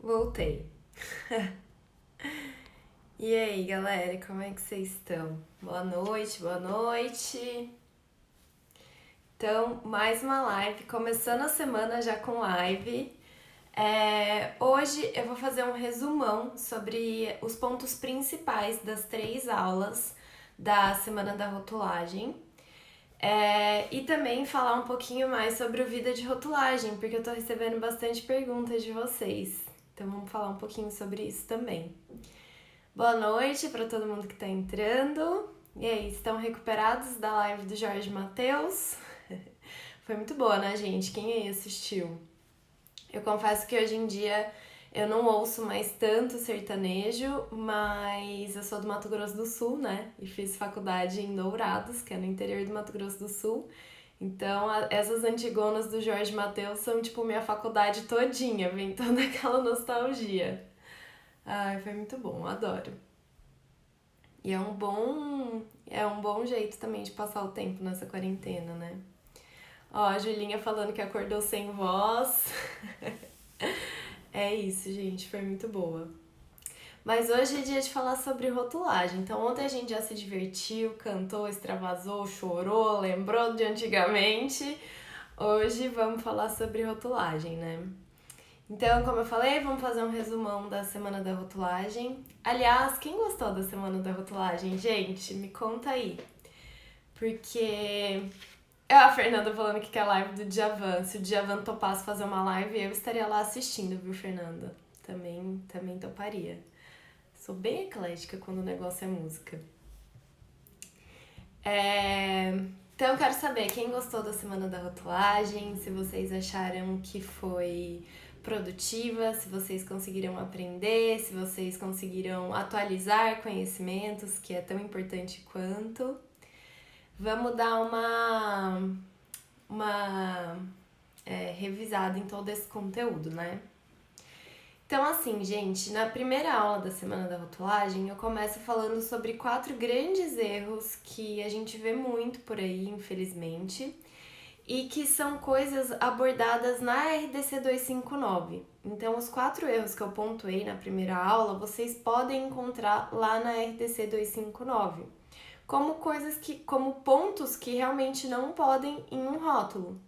Voltei. E aí, galera, como é que vocês estão? Boa noite, boa noite. Então, mais uma live, começando a semana já com live. Hoje eu vou fazer um resumão sobre os pontos principais das 3 aulas da Semana da Rotulagem. E também falar um pouquinho mais sobre o Vida de Rotulagem, porque eu tô recebendo bastante perguntas de vocês. Então vamos falar um pouquinho sobre isso também. Boa noite para todo mundo que tá entrando. E aí, estão recuperados da live do Jorge Mateus? Foi muito boa, né, gente? Quem aí assistiu? Eu confesso que hoje em dia eu não ouço mais tanto sertanejo, mas eu sou do Mato Grosso do Sul, né? E fiz faculdade em Dourados, que é no interior do Mato Grosso do Sul. Então, essas antigonas do Jorge Mateus são tipo minha faculdade todinha, vem toda aquela nostalgia. Ai, foi muito bom, adoro. E é um bom jeito também de passar o tempo nessa quarentena, né? Ó, a Julinha falando que acordou sem voz. É isso, gente, foi muito boa. Mas hoje é dia de falar sobre rotulagem. Então, ontem a gente já se divertiu, cantou, extravasou, chorou, lembrou de antigamente. Hoje vamos falar sobre rotulagem, né? Então, como eu falei, vamos fazer um resumão da Semana da Rotulagem. Aliás, quem gostou da Semana da Rotulagem? Gente, me conta aí. Porque a Fernanda falando que quer live do Djavan. Se o Djavan topasse fazer uma live, eu estaria lá assistindo, viu, Fernanda? Também toparia. Sou bem eclética quando o negócio é música. Então eu quero saber quem gostou da Semana da Rotulagem, se vocês acharam que foi produtiva, se vocês conseguiram aprender, se vocês conseguiram atualizar conhecimentos, que é tão importante quanto. Vamos dar uma revisada em todo esse conteúdo, né? Então, assim, gente, na primeira aula da Semana da Rotulagem, eu começo falando sobre 4 grandes erros que a gente vê muito por aí, infelizmente, e que são coisas abordadas na RDC 259. Então, os 4 erros que eu pontuei na primeira aula, vocês podem encontrar lá na RDC 259, como pontos que realmente não podem em um rótulo.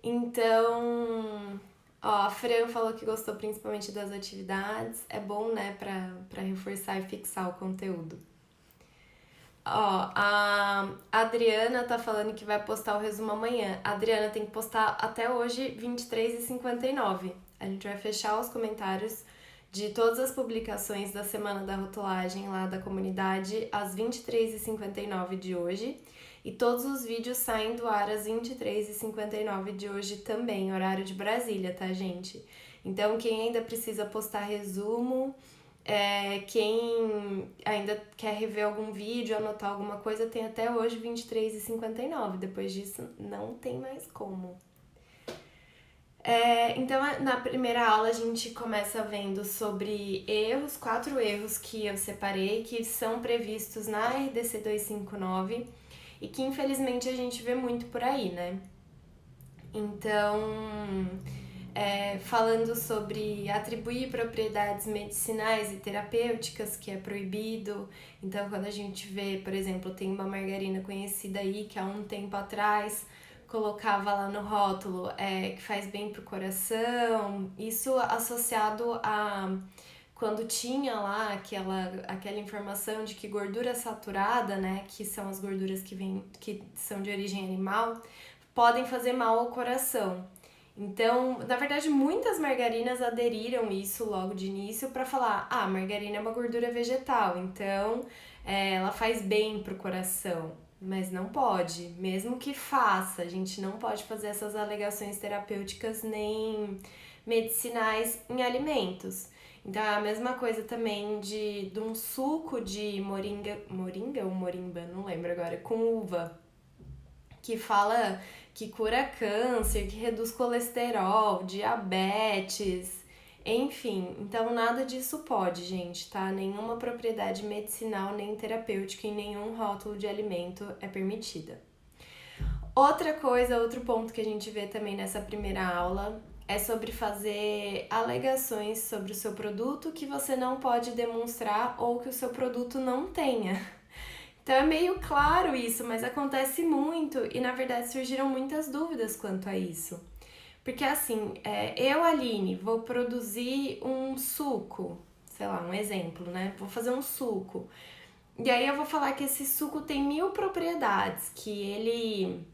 Então, ó, a Fran falou que gostou principalmente das atividades. É bom, né, pra reforçar e fixar o conteúdo. Ó, a Adriana tá falando que vai postar o resumo amanhã. A Adriana tem que postar até hoje, 23h59. A gente vai fechar os comentários de todas as publicações da Semana da Rotulagem lá da comunidade às 23h59 de hoje. E todos os vídeos saem do ar às 23h59 de hoje também, horário de Brasília, tá, gente? Então, quem ainda precisa postar resumo, quem ainda quer rever algum vídeo, anotar alguma coisa, tem até hoje 23h59. Depois disso, não tem mais como. Então, na primeira aula, a gente começa vendo sobre 4 erros que eu separei, que são previstos na RDC 259 e que, infelizmente, a gente vê muito por aí, né? Então, falando sobre atribuir propriedades medicinais e terapêuticas, que é proibido. Então, quando a gente vê, por exemplo, tem uma margarina conhecida aí que há um tempo atrás colocava lá no rótulo que faz bem pro coração, isso associado a quando tinha lá aquela informação de que gordura saturada, né, que são as gorduras que são de origem animal, podem fazer mal ao coração. Então, na verdade, muitas margarinas aderiram isso logo de início para falar: margarina é uma gordura vegetal, então ela faz bem pro coração. Mas não pode, mesmo que faça, a gente não pode fazer essas alegações terapêuticas nem medicinais em alimentos. Então é a mesma coisa também de um suco de moringa ou morimba, não lembro agora, com uva, que fala que cura câncer, que reduz colesterol, diabetes, enfim. Então nada disso pode, gente, tá? Nenhuma propriedade medicinal nem terapêutica em nenhum rótulo de alimento é permitida. Outro ponto que a gente vê também nessa primeira aula é sobre fazer alegações sobre o seu produto que você não pode demonstrar ou que o seu produto não tenha. Então é meio claro isso, mas acontece muito e na verdade surgiram muitas dúvidas quanto a isso. Porque assim, eu, Aline, vou produzir um suco, sei lá, um exemplo, né? Vou fazer um suco. E aí eu vou falar que esse suco tem 1000 propriedades, que ele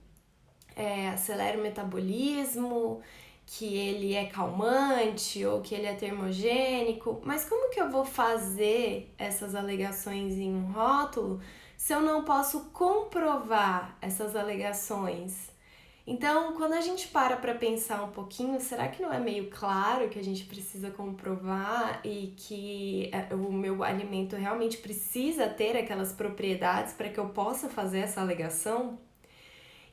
acelera o metabolismo, que ele é calmante ou que ele é termogênico. Mas como que eu vou fazer essas alegações em um rótulo se eu não posso comprovar essas alegações? Então, quando a gente para pensar um pouquinho, será que não é meio claro que a gente precisa comprovar e que o meu alimento realmente precisa ter aquelas propriedades para que eu possa fazer essa alegação?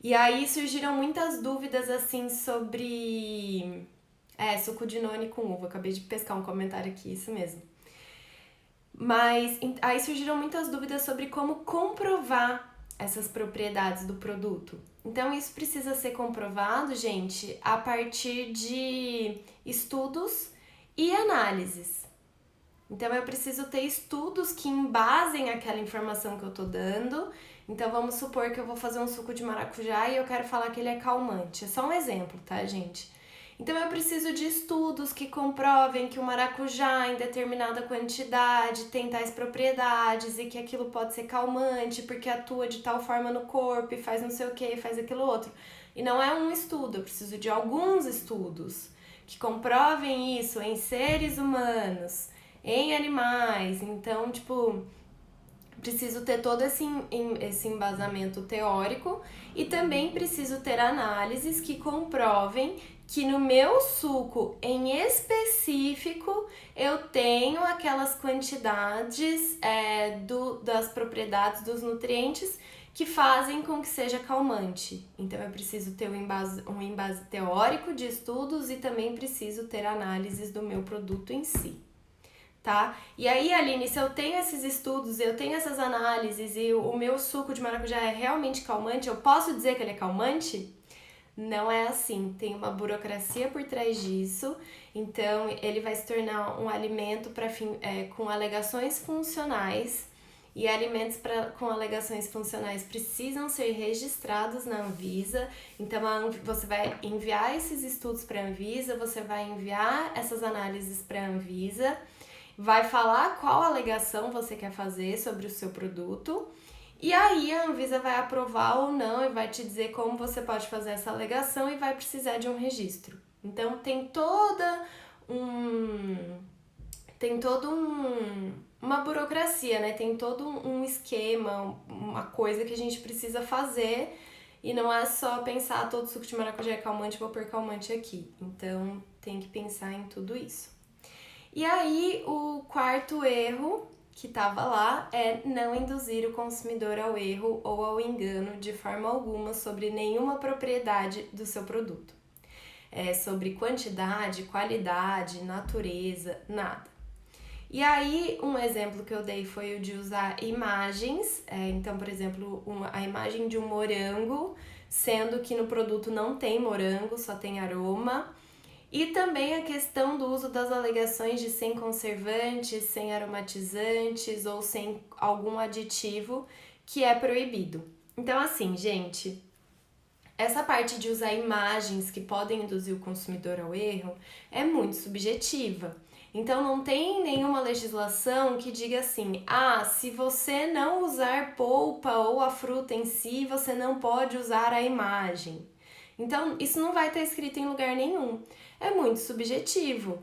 E aí surgiram muitas dúvidas assim sobre suco de noni com uva. Acabei de pescar um comentário aqui, isso mesmo. Mas aí surgiram muitas dúvidas sobre como comprovar essas propriedades do produto. Então isso precisa ser comprovado, gente, a partir de estudos e análises. Então eu preciso ter estudos que embasem aquela informação que eu tô dando. Então vamos supor que eu vou fazer um suco de maracujá e eu quero falar que ele é calmante. É só um exemplo, tá, gente? Então eu preciso de estudos que comprovem que o maracujá em determinada quantidade tem tais propriedades e que aquilo pode ser calmante porque atua de tal forma no corpo e faz não sei o que, faz aquilo outro. E não é um estudo, eu preciso de alguns estudos que comprovem isso em seres humanos, em animais. Então, tipo, preciso ter todo esse embasamento teórico e também preciso ter análises que comprovem que no meu suco em específico eu tenho aquelas quantidades das propriedades dos nutrientes que fazem com que seja calmante. Então eu preciso ter um embase teórico de estudos e também preciso ter análises do meu produto em si. Tá? E aí, Aline, se eu tenho esses estudos, eu tenho essas análises e o meu suco de maracujá é realmente calmante, eu posso dizer que ele é calmante? Não é assim, tem uma burocracia por trás disso, então ele vai se tornar um alimento com alegações funcionais e alimentos com alegações funcionais precisam ser registrados na Anvisa, então você vai enviar esses estudos para a Anvisa, você vai enviar essas análises para a Anvisa, vai falar qual alegação você quer fazer sobre o seu produto e aí a Anvisa vai aprovar ou não e vai te dizer como você pode fazer essa alegação e vai precisar de um registro. Então tem uma burocracia, né? Tem todo um esquema, uma coisa que a gente precisa fazer e não é só pensar todo suco de maracujá é calmante, vou pôr calmante aqui. Então tem que pensar em tudo isso. E aí, o quarto erro que estava lá é não induzir o consumidor ao erro ou ao engano de forma alguma sobre nenhuma propriedade do seu produto. Sobre quantidade, qualidade, natureza, nada. E aí, um exemplo que eu dei foi o de usar imagens. Então, por exemplo, a imagem de um morango, sendo que no produto não tem morango, só tem aroma. E também a questão do uso das alegações de sem conservantes, sem aromatizantes ou sem algum aditivo que é proibido. Então, assim, gente, essa parte de usar imagens que podem induzir o consumidor ao erro é muito subjetiva. Então, não tem nenhuma legislação que diga assim, se você não usar polpa ou a fruta em si, você não pode usar a imagem. Então, isso não vai estar escrito em lugar nenhum. É muito subjetivo.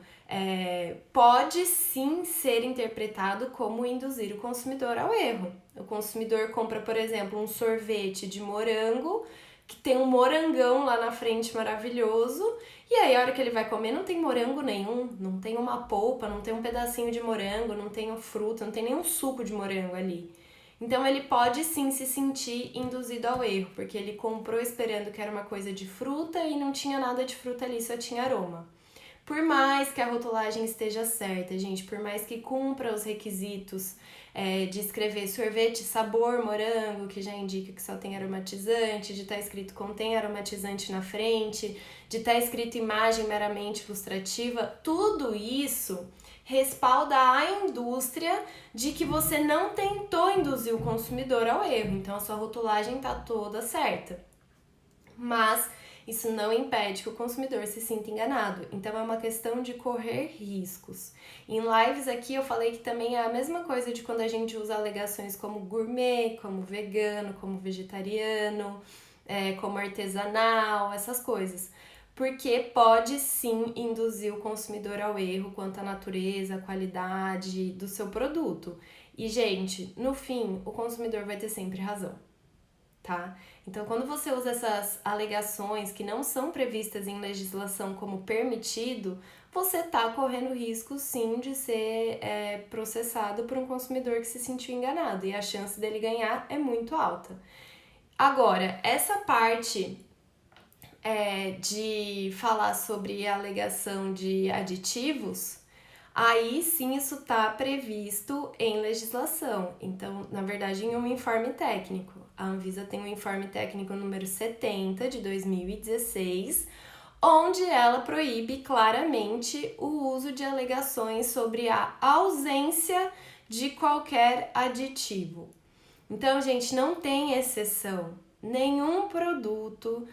Pode sim ser interpretado como induzir o consumidor ao erro. O consumidor compra, por exemplo, um sorvete de morango, que tem um morangão lá na frente maravilhoso, e aí a hora que ele vai comer não tem morango nenhum, não tem uma polpa, não tem um pedacinho de morango, não tem fruta, não tem nenhum suco de morango ali. Então ele pode sim se sentir induzido ao erro, porque ele comprou esperando que era uma coisa de fruta e não tinha nada de fruta ali, só tinha aroma. Por mais que a rotulagem esteja certa, gente, por mais que cumpra os requisitos de escrever sorvete sabor morango, que já indica que só tem aromatizante, de estar escrito contém aromatizante na frente, de estar escrito imagem meramente ilustrativa, tudo isso respalda a indústria de que você não tentou induzir o consumidor ao erro, então a sua rotulagem está toda certa. Mas isso não impede que o consumidor se sinta enganado. Então é uma questão de correr riscos. Em lives aqui eu falei que também é a mesma coisa de quando a gente usa alegações como gourmet, como vegano, como vegetariano, como artesanal, essas coisas. Porque pode sim induzir o consumidor ao erro quanto à natureza, à qualidade do seu produto. E, gente, no fim, o consumidor vai ter sempre razão, tá? Então, quando você usa essas alegações que não são previstas em legislação como permitido, você está correndo risco, sim, de ser processado por um consumidor que se sentiu enganado, e a chance dele ganhar é muito alta. Agora, essa parte de falar sobre a alegação de aditivos, aí sim isso está previsto em legislação. Então, na verdade, em um informe técnico. A Anvisa tem um informe técnico número 70 de 2016, onde ela proíbe claramente o uso de alegações sobre a ausência de qualquer aditivo. Então, gente, não tem exceção. Nenhum produto,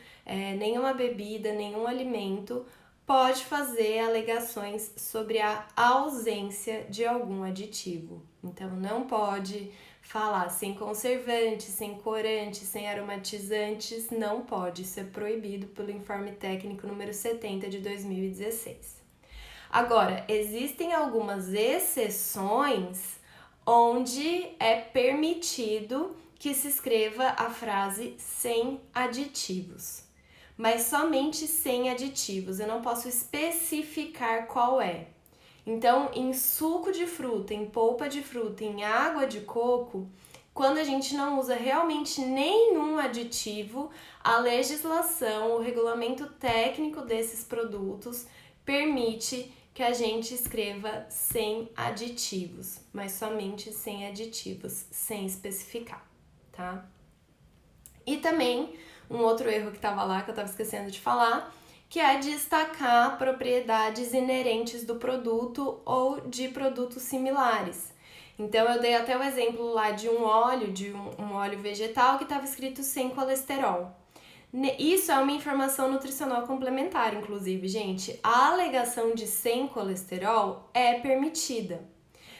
nenhuma bebida, nenhum alimento pode fazer alegações sobre a ausência de algum aditivo. Então, não pode falar sem conservantes, sem corantes, sem aromatizantes, não pode, isso é proibido pelo informe técnico número 70 de 2016. Agora, existem algumas exceções onde é permitido que se escreva a frase sem aditivos, mas somente sem aditivos, eu não posso especificar qual é. Então, em suco de fruta, em polpa de fruta, em água de coco, quando a gente não usa realmente nenhum aditivo, a legislação, o regulamento técnico desses produtos permite que a gente escreva sem aditivos, mas somente sem aditivos, sem especificar, tá? E também, um outro erro que estava lá, que eu estava esquecendo de falar, que é destacar propriedades inerentes do produto ou de produtos similares. Então, eu dei até o exemplo lá de um óleo vegetal que estava escrito sem colesterol. Isso é uma informação nutricional complementar, inclusive, gente. A alegação de sem colesterol é permitida,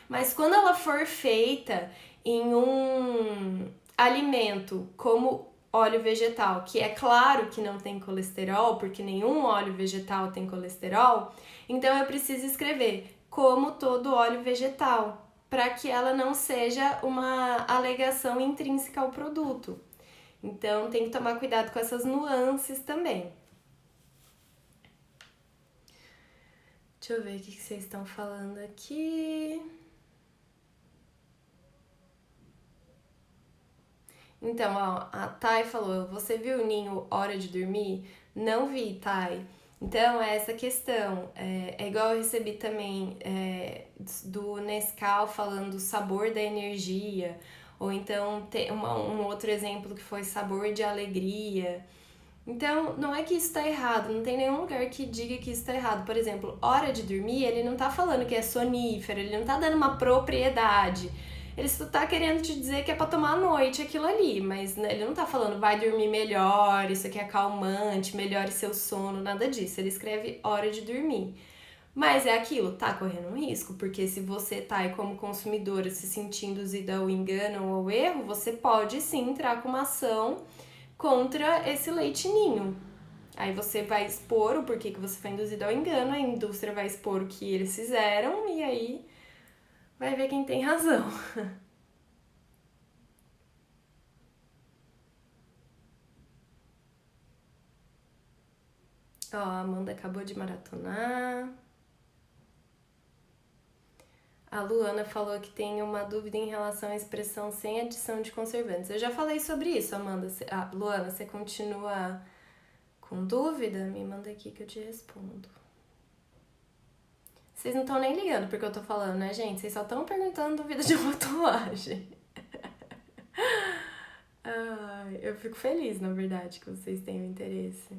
mas quando ela for feita em um alimento como óleo vegetal, que é claro que não tem colesterol, porque nenhum óleo vegetal tem colesterol, então eu preciso escrever como todo óleo vegetal, para que ela não seja uma alegação intrínseca ao produto. Então tem que tomar cuidado com essas nuances também. Deixa eu ver o que vocês estão falando aqui. Então, ó, a Thay falou, você viu o Ninho Hora de Dormir? Não vi, Thay. Então, é essa questão. É igual eu recebi também do Nescau falando do sabor da energia. Ou então, tem um outro exemplo que foi sabor de alegria. Então, não é que isso tá errado, não tem nenhum lugar que diga que isso tá errado. Por exemplo, hora de dormir, ele não tá falando que é sonífero, ele não tá dando uma propriedade. Ele só tá querendo te dizer que é pra tomar à noite aquilo ali, mas ele não tá falando vai dormir melhor, isso aqui é calmante, melhore seu sono, nada disso. Ele escreve hora de dormir. Mas é aquilo, tá correndo um risco, porque se você tá aí como consumidora se sentindo induzida ao engano ou ao erro, você pode sim entrar com uma ação contra esse leite ninho. Aí você vai expor o porquê que você foi induzido ao engano, a indústria vai expor o que eles fizeram e aí vai ver quem tem razão. Ó, a Amanda acabou de maratonar. A Luana falou que tem uma dúvida em relação à expressão sem adição de conservantes. Eu já falei sobre isso, Amanda. Luana, você continua com dúvida? Me manda aqui que eu te respondo. Vocês não estão nem ligando porque eu tô falando, né, gente? Vocês só estão perguntando dúvida de rotulagem. Ai, eu fico feliz, na verdade, que vocês tenham interesse.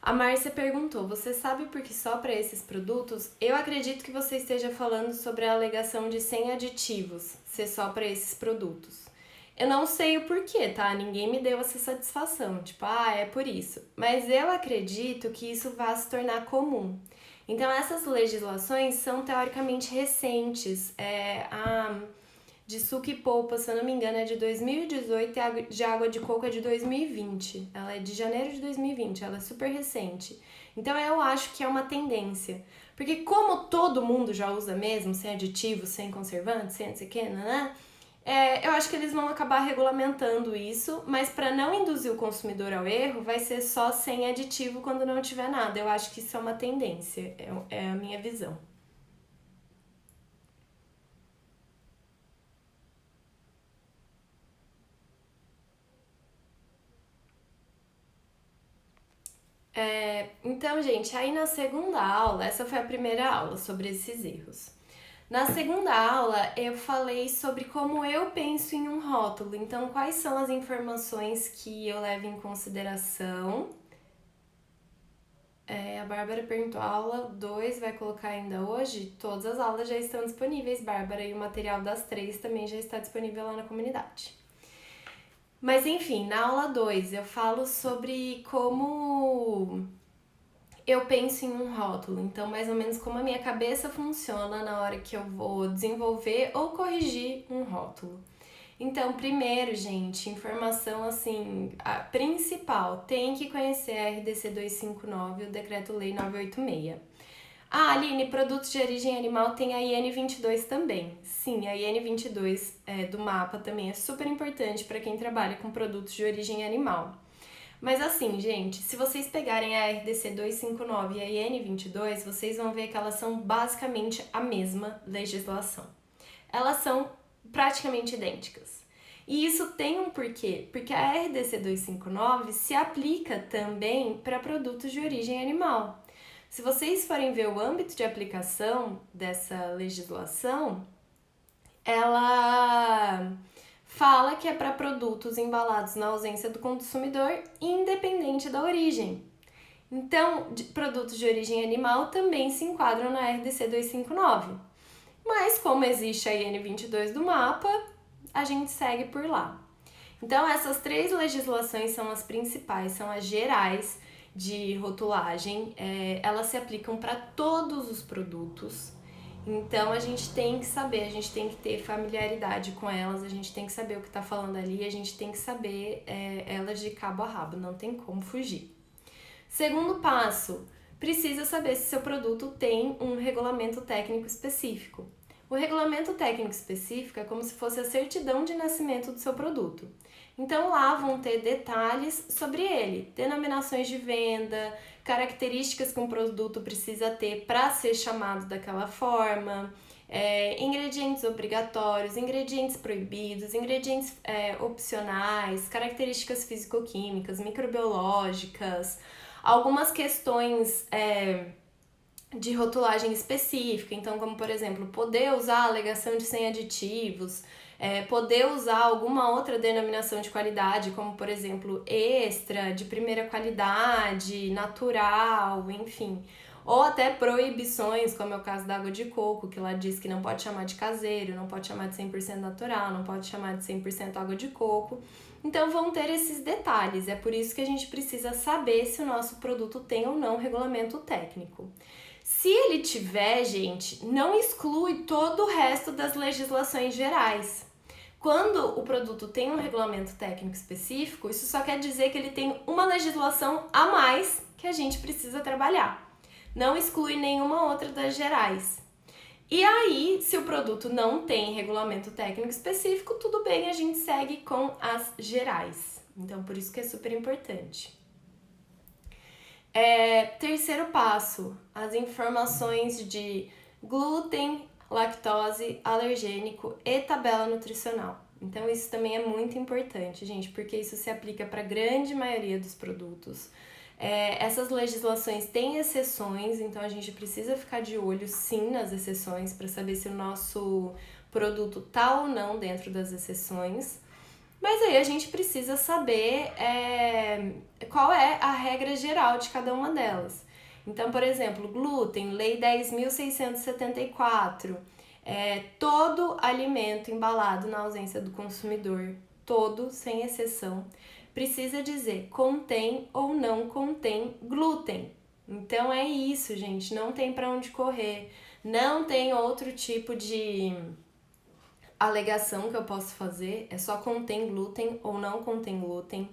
A Márcia perguntou: você sabe por que só para esses produtos? Eu acredito que você esteja falando sobre a alegação de sem aditivos, ser só para esses produtos. Eu não sei o porquê, tá? Ninguém me deu essa satisfação, tipo, é por isso. Mas eu acredito que isso vai se tornar comum. Então, essas legislações são teoricamente recentes. A de suco e polpa, se eu não me engano, é de 2018 e a de água de coco é de 2020. Ela é de janeiro de 2020, ela é super recente. Então eu acho que é uma tendência. Porque como todo mundo já usa mesmo, sem aditivos, sem conservantes, sem não sei o que, né? Eu acho que eles vão acabar regulamentando isso, mas para não induzir o consumidor ao erro, vai ser só sem aditivo quando não tiver nada. Eu acho que isso é uma tendência, é a minha visão. Então, gente, aí na segunda aula, essa foi a primeira aula sobre esses erros. Na segunda aula, eu falei sobre como eu penso em um rótulo. Então, quais são as informações que eu levo em consideração? A Bárbara perguntou: a aula 2 vai colocar ainda hoje? Todas as aulas já estão disponíveis, Bárbara, e o material das 3 também já está disponível lá na comunidade. Mas enfim, na aula 2 eu falo sobre como eu penso em um rótulo, então mais ou menos como a minha cabeça funciona na hora que eu vou desenvolver ou corrigir um rótulo. Então, primeiro, gente, informação assim, a principal, tem que conhecer a RDC 259 e o Decreto-Lei 986. Aline, produtos de origem animal tem a IN 22 também. Sim, a IN 22 do mapa também é super importante para quem trabalha com produtos de origem animal. Mas assim, gente, se vocês pegarem a RDC 259 e a IN 22, vocês vão ver que elas são basicamente a mesma legislação. Elas são praticamente idênticas. E isso tem um porquê, porque a RDC 259 se aplica também para produtos de origem animal. Se vocês forem ver o âmbito de aplicação dessa legislação, ela fala que é para produtos embalados na ausência do consumidor, independente da origem. Então, produtos de origem animal também se enquadram na RDC 259. Mas como existe a IN 22 do mapa, a gente segue por lá. Então, essas três legislações são as principais, são as gerais de rotulagem. Elas se aplicam para todos os produtos. Então a gente tem que saber, a gente tem que ter familiaridade com elas, a gente tem que saber o que está falando ali, a gente tem que saber elas de cabo a rabo, não tem como fugir. Segundo passo, precisa saber se seu produto tem um regulamento técnico específico. O regulamento técnico específico é como se fosse a certidão de nascimento do seu produto. Então lá vão ter detalhes sobre ele, denominações de venda, características que um produto precisa ter para ser chamado daquela forma, ingredientes obrigatórios, ingredientes proibidos, ingredientes opcionais, características físico-químicas, microbiológicas, algumas questões de rotulagem específica, então como por exemplo, poder usar a alegação de sem aditivos, poder usar alguma outra denominação de qualidade, como por exemplo, extra, de primeira qualidade, natural, enfim. Ou até proibições, como é o caso da água de coco, que lá diz que não pode chamar de caseiro, não pode chamar de 100% natural, não pode chamar de 100% água de coco. Então vão ter esses detalhes, é por isso que a gente precisa saber se o nosso produto tem ou não regulamento técnico. Se ele tiver, gente, não exclui todo o resto das legislações gerais. Quando o produto tem um regulamento técnico específico, isso só quer dizer que ele tem uma legislação a mais que a gente precisa trabalhar. Não exclui nenhuma outra das gerais. E aí, se o produto não tem regulamento técnico específico, tudo bem, a gente segue com as gerais. Então, por isso que é super importante. Terceiro passo, as informações de glúten, lactose, alergênico e tabela nutricional. Então isso também é muito importante, gente, porque isso se aplica para a grande maioria dos produtos. Essas legislações têm exceções, então a gente precisa ficar de olho sim nas exceções para saber se o nosso produto tá ou não dentro das exceções. Mas aí a gente precisa saber qual é a regra geral de cada uma delas. Então, por exemplo, glúten, Lei 10.674, todo alimento embalado na ausência do consumidor, todo, sem exceção, precisa dizer contém ou não contém glúten. Então é isso, gente, não tem para onde correr, não tem outro tipo de alegação que eu posso fazer, é só contém glúten ou não contém glúten.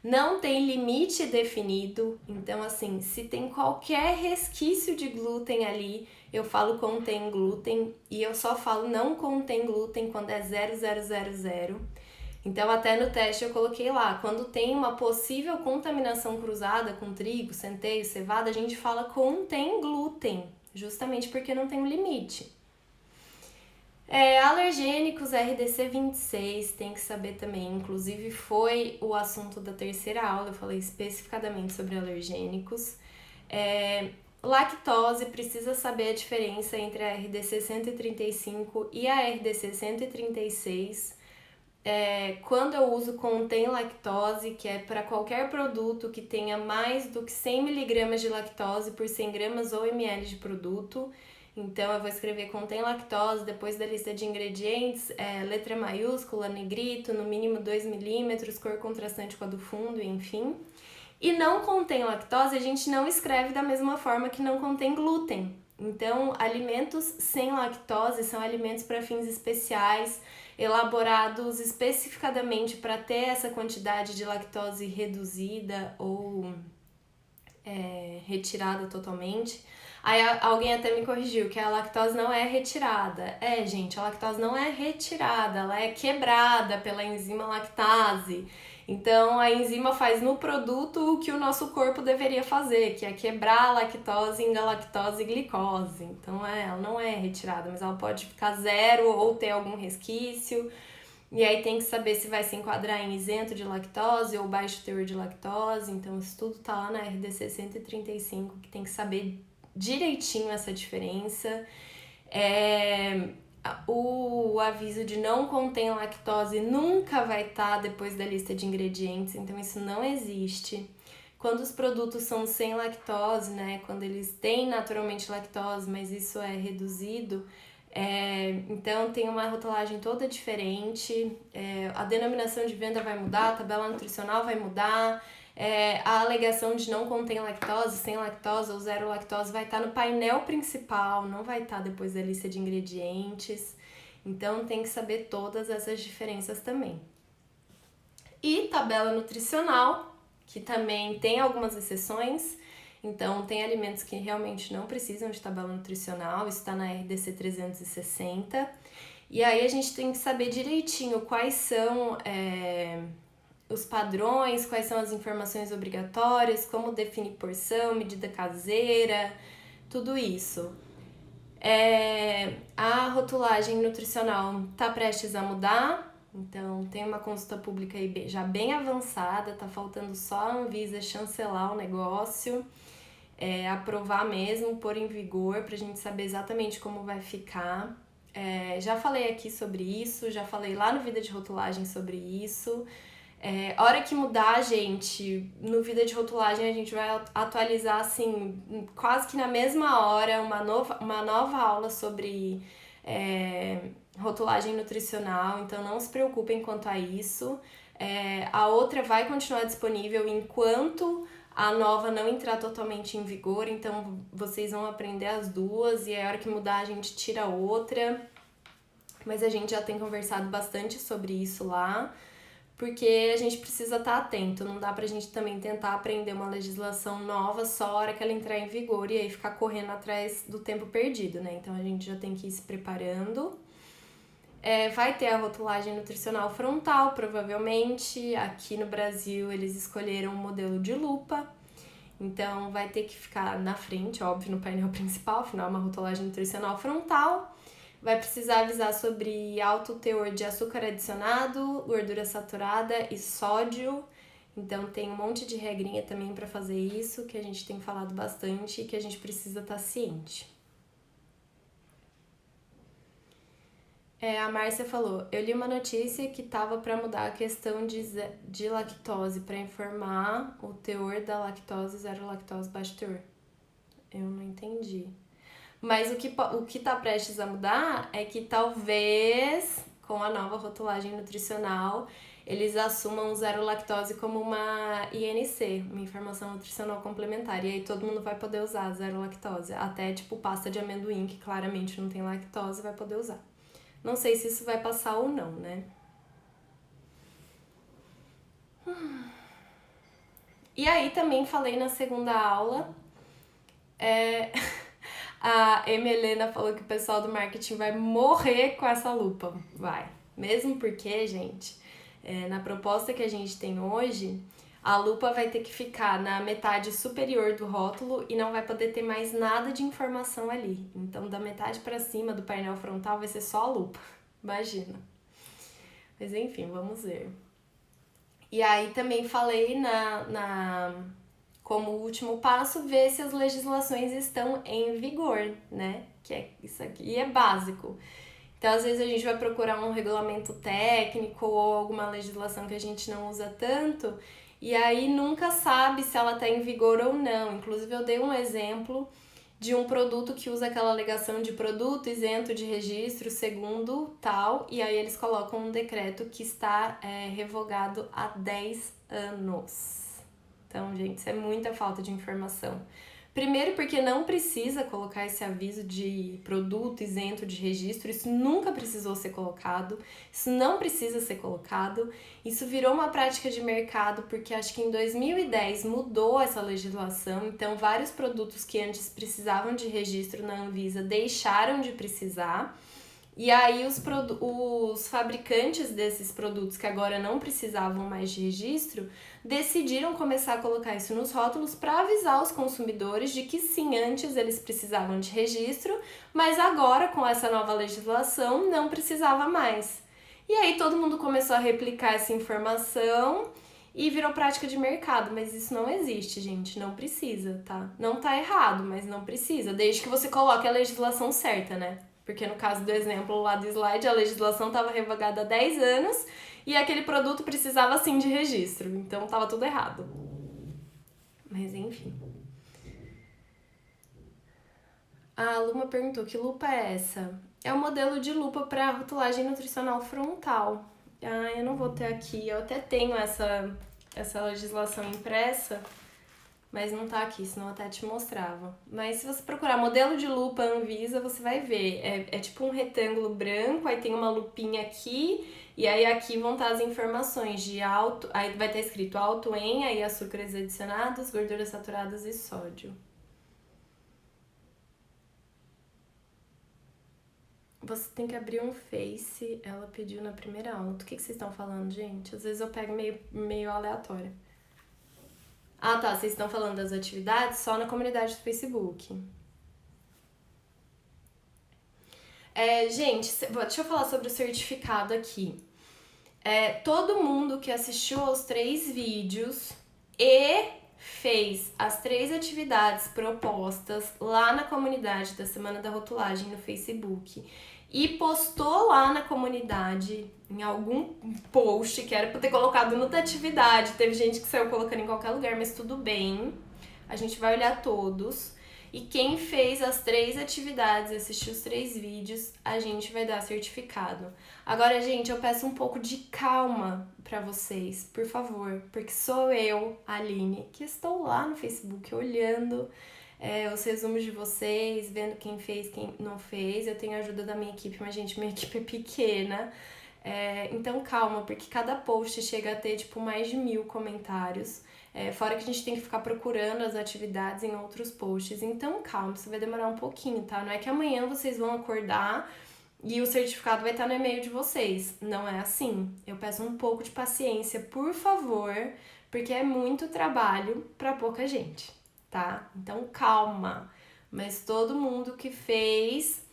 Não tem limite definido, então assim, se tem qualquer resquício de glúten ali, eu falo contém glúten e eu só falo não contém glúten quando é 0,000. Então até no teste eu coloquei lá, quando tem uma possível contaminação cruzada com trigo, centeio, cevada, a gente fala contém glúten, justamente porque não tem um limite. Alergênicos, RDC 26, tem que saber também, inclusive foi o assunto da terceira aula, eu falei especificadamente sobre alergênicos. Lactose, precisa saber a diferença entre a RDC 135 e a RDC 136. Quando eu uso contém lactose, que é para qualquer produto que tenha mais do que 100 mg de lactose por 100 gramas ou ml de produto. Então, eu vou escrever contém lactose, depois da lista de ingredientes, letra maiúscula, negrito, no mínimo 2 milímetros, cor contrastante com a do fundo, enfim. E não contém lactose, a gente não escreve da mesma forma que não contém glúten. Então, alimentos sem lactose são alimentos para fins especiais, elaborados especificadamente para ter essa quantidade de lactose reduzida ou retirada totalmente. Aí alguém até me corrigiu que a lactose não é retirada. Gente, a lactose não é retirada, ela é quebrada pela enzima lactase. Então, a enzima faz no produto o que o nosso corpo deveria fazer, que é quebrar a lactose em galactose e glicose. Então, ela não é retirada, mas ela pode ficar zero ou ter algum resquício. E aí tem que saber se vai se enquadrar em isento de lactose ou baixo teor de lactose. Então, isso tudo tá lá na RDC 135, que tem que saber direitinho essa diferença. O aviso de não contém lactose nunca vai estar depois da lista de ingredientes, então isso não existe. Quando os produtos são sem lactose, né, quando eles têm naturalmente lactose, mas isso é reduzido, então tem uma rotulagem toda diferente, a denominação de venda vai mudar, a tabela nutricional vai mudar, a alegação de não contém lactose, sem lactose ou zero lactose vai estar no painel principal, não vai estar depois da lista de ingredientes. Então tem que saber todas essas diferenças também. E tabela nutricional, que também tem algumas exceções. Então tem alimentos que realmente não precisam de tabela nutricional, isso está na RDC 360. E aí a gente tem que saber direitinho quais são os padrões, quais são as informações obrigatórias, como definir porção, medida caseira, tudo isso. A rotulagem nutricional está prestes a mudar, então tem uma consulta pública aí já bem avançada, tá faltando só a Anvisa chancelar o negócio, aprovar mesmo, pôr em vigor, pra gente saber exatamente como vai ficar. Já falei aqui sobre isso, já falei lá no Vida de Rotulagem sobre isso. Hora que mudar, gente, no Vida de Rotulagem a gente vai atualizar, assim, quase que na mesma hora, uma nova aula sobre rotulagem nutricional, então não se preocupem quanto a isso. A outra vai continuar disponível enquanto a nova não entrar totalmente em vigor, então vocês vão aprender as duas e a hora que mudar a gente tira a outra. Mas a gente já tem conversado bastante sobre isso lá, porque a gente precisa estar atento, não dá pra gente também tentar aprender uma legislação nova só a hora que ela entrar em vigor e aí ficar correndo atrás do tempo perdido, né? Então a gente já tem que ir se preparando. Vai ter a rotulagem nutricional frontal, provavelmente. Aqui no Brasil eles escolheram um modelo de lupa, então vai ter que ficar na frente, óbvio, no painel principal, afinal é uma rotulagem nutricional frontal. Vai precisar avisar sobre alto teor de açúcar adicionado, gordura saturada e sódio. Então tem um monte de regrinha também para fazer isso, que a gente tem falado bastante e que a gente precisa estar ciente. A Márcia falou, eu li uma notícia que tava para mudar a questão de lactose, para informar o teor da lactose, zero lactose, baixo teor. Eu não entendi. Mas o que tá prestes a mudar é que talvez, com a nova rotulagem nutricional, eles assumam zero lactose como uma INC, uma informação nutricional complementar. E aí todo mundo vai poder usar zero lactose. Até tipo pasta de amendoim, que claramente não tem lactose, vai poder usar. Não sei se isso vai passar ou não, né? E aí também falei na segunda aula, a Helena falou que o pessoal do marketing vai morrer com essa lupa. Vai. Mesmo porque, gente, na proposta que a gente tem hoje, a lupa vai ter que ficar na metade superior do rótulo e não vai poder ter mais nada de informação ali. Então, da metade para cima do painel frontal vai ser só a lupa. Imagina. Mas enfim, vamos ver. E aí também falei como último passo, ver se as legislações estão em vigor, né? Que isso aqui é básico. Então, às vezes a gente vai procurar um regulamento técnico ou alguma legislação que a gente não usa tanto, e aí nunca sabe se ela está em vigor ou não. Inclusive, eu dei um exemplo de um produto que usa aquela alegação de produto isento de registro segundo tal, e aí eles colocam um decreto que está revogado há 10 anos. Então, gente, isso é muita falta de informação. Primeiro porque não precisa colocar esse aviso de produto isento de registro, isso nunca precisou ser colocado, isso não precisa ser colocado, isso virou uma prática de mercado porque acho que em 2010 mudou essa legislação, então vários produtos que antes precisavam de registro na Anvisa deixaram de precisar. E aí os fabricantes desses produtos que agora não precisavam mais de registro decidiram começar a colocar isso nos rótulos para avisar os consumidores de que sim, antes eles precisavam de registro, mas agora com essa nova legislação não precisava mais. E aí todo mundo começou a replicar essa informação e virou prática de mercado, mas isso não existe, gente, não precisa, tá? Não tá errado, mas não precisa, desde que você coloque a legislação certa, né? Porque no caso do exemplo lá do slide, a legislação estava revogada há 10 anos e aquele produto precisava sim de registro. Então estava tudo errado. Mas enfim. A Luma perguntou, que lupa é essa? É um modelo de lupa para rotulagem nutricional frontal. Eu não vou ter aqui, eu até tenho essa legislação impressa, mas não tá aqui, senão eu até te mostrava. Mas se você procurar modelo de lupa Anvisa, você vai ver. É tipo um retângulo branco, aí tem uma lupinha aqui, e aí aqui vão estar as informações de alto, aí vai estar escrito alto em, aí açúcares adicionados, gorduras saturadas e sódio. Você tem que abrir um Face, ela pediu na primeira aula. Do que vocês estão falando, gente? Às vezes eu pego meio aleatório. Ah, tá, vocês estão falando das atividades só na comunidade do Facebook. Gente, deixa eu falar sobre o certificado aqui. Todo mundo que assistiu aos 3 vídeos e fez as 3 atividades propostas lá na comunidade da Semana da Rotulagem no Facebook e postou lá na comunidade em algum post que era pra ter colocado no da atividade, teve gente que saiu colocando em qualquer lugar, mas tudo bem, a gente vai olhar todos. E quem fez as 3 atividades, assistiu os 3 vídeos, a gente vai dar certificado. Agora, gente, eu peço um pouco de calma pra vocês, por favor, porque sou eu, Aline, que estou lá no Facebook olhando os resumos de vocês, vendo quem fez, quem não fez. Eu tenho a ajuda da minha equipe, mas, gente, minha equipe é pequena. Então, calma, porque cada post chega a ter, tipo, mais de 1000 comentários. Fora que a gente tem que ficar procurando as atividades em outros posts. Então, calma, isso vai demorar um pouquinho, tá? Não é que amanhã vocês vão acordar e o certificado vai estar no e-mail de vocês. Não é assim. Eu peço um pouco de paciência, por favor, porque é muito trabalho para pouca gente, tá? Então, calma. Mas todo mundo que fez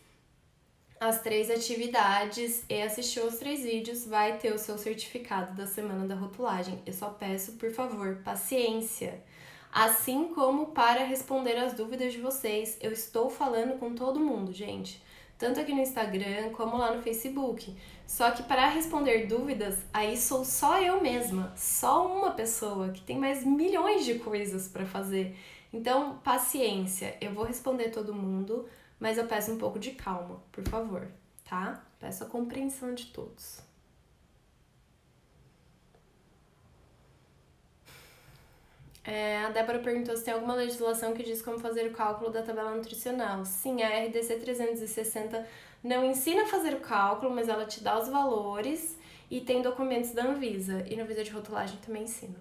as 3 atividades e assistiu aos 3 vídeos, vai ter o seu certificado da semana da rotulagem. Eu só peço, por favor, paciência. Assim como para responder as dúvidas de vocês, eu estou falando com todo mundo, gente. Tanto aqui no Instagram como lá no Facebook. Só que para responder dúvidas, aí sou só eu mesma, só uma pessoa que tem mais milhões de coisas para fazer. Então, paciência, eu vou responder todo mundo, mas eu peço um pouco de calma, por favor, tá? Peço a compreensão de todos. A Débora perguntou se tem alguma legislação que diz como fazer o cálculo da tabela nutricional. Sim, a RDC 360 não ensina a fazer o cálculo, mas ela te dá os valores e tem documentos da Anvisa. E no Anvisa de rotulagem também ensina.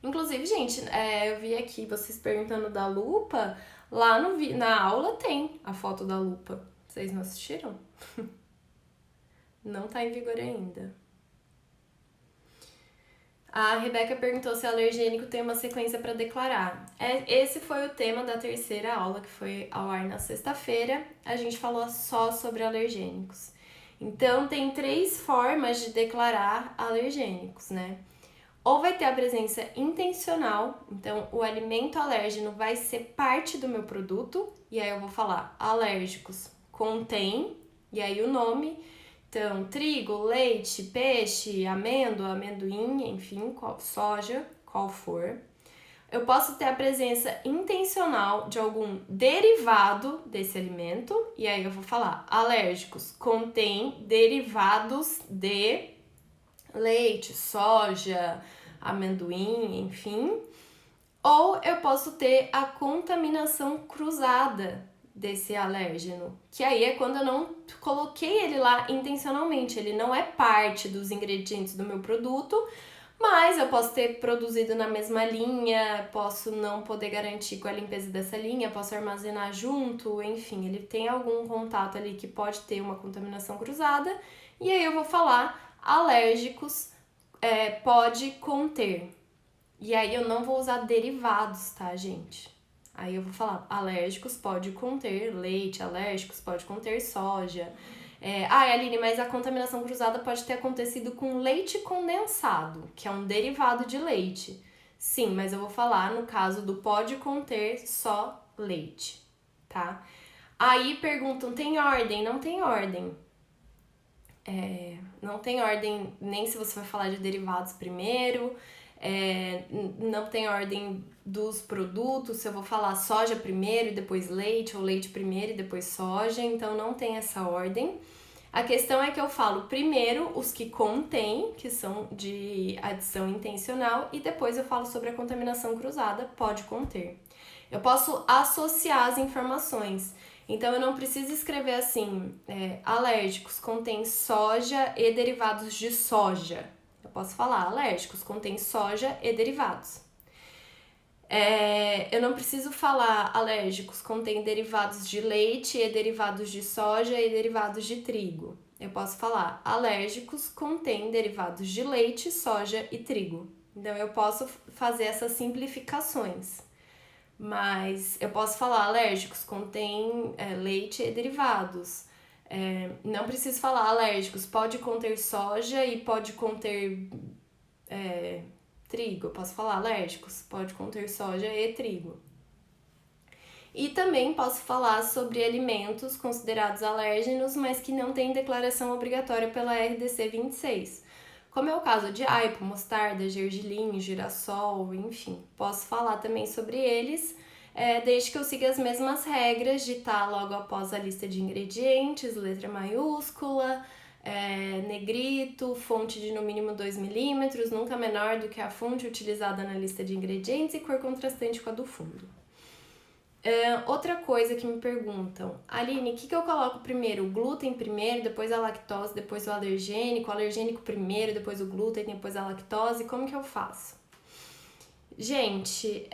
Inclusive, gente, eu vi aqui vocês perguntando da lupa. Lá na aula tem a foto da lupa. Vocês não assistiram? Não tá em vigor ainda. A Rebeca perguntou se alergênico tem uma sequência para declarar. Esse foi o tema da terceira aula, que foi ao ar na sexta-feira. A gente falou só sobre alergênicos. Então, tem 3 formas de declarar alergênicos, né? Ou vai ter a presença intencional, então o alimento alérgeno vai ser parte do meu produto, e aí eu vou falar alérgicos contém, e aí o nome. Então, trigo, leite, peixe, amêndoa, amendoim, enfim, soja, qual for. Eu posso ter a presença intencional de algum derivado desse alimento, e aí eu vou falar alérgicos contém derivados de leite, soja, amendoim, enfim. Ou eu posso ter a contaminação cruzada desse alérgeno, que aí é quando eu não coloquei ele lá intencionalmente, ele não é parte dos ingredientes do meu produto, mas eu posso ter produzido na mesma linha, posso não poder garantir com a limpeza dessa linha, posso armazenar junto, enfim, ele tem algum contato ali que pode ter uma contaminação cruzada, e aí eu vou falar alérgicos pode conter. E aí eu não vou usar derivados, tá, gente? Aí eu vou falar, alérgicos pode conter leite, alérgicos pode conter soja. Aline, mas a contaminação cruzada pode ter acontecido com leite condensado, que é um derivado de leite. Sim, mas eu vou falar no caso do pode conter só leite, tá? Aí perguntam, tem ordem? Não tem ordem. Não tem ordem nem se você vai falar de derivados primeiro, não tem ordem dos produtos, se eu vou falar soja primeiro e depois leite, ou leite primeiro e depois soja, então não tem essa ordem. A questão é que eu falo primeiro os que contêm, que são de adição intencional, e depois eu falo sobre a contaminação cruzada, pode conter. Eu posso associar as informações. Então, eu não preciso escrever assim, alérgicos contém soja e derivados de soja. Eu posso falar, alérgicos contém soja e derivados. Eu não preciso falar, alérgicos contém derivados de leite e derivados de soja e derivados de trigo. Eu posso falar, alérgicos contém derivados de leite, soja e trigo. Então, eu posso fazer essas simplificações. Mas eu posso falar alérgicos, contém leite e derivados. Não preciso falar alérgicos, pode conter soja e pode conter trigo. Eu posso falar alérgicos, pode conter soja e trigo. E também posso falar sobre alimentos considerados alérgenos, mas que não têm declaração obrigatória pela RDC 26. Como é o caso de aipo, mostarda, gergelim, girassol, enfim. Posso falar também sobre eles, desde que eu siga as mesmas regras de estar logo após a lista de ingredientes, letra maiúscula, negrito, fonte de no mínimo 2 milímetros, nunca menor do que a fonte utilizada na lista de ingredientes e cor contrastante com a do fundo. Outra coisa que me perguntam, Aline, o que eu coloco primeiro? O glúten primeiro, depois a lactose, depois o alergênico primeiro, depois o glúten, depois a lactose, como que eu faço? Gente,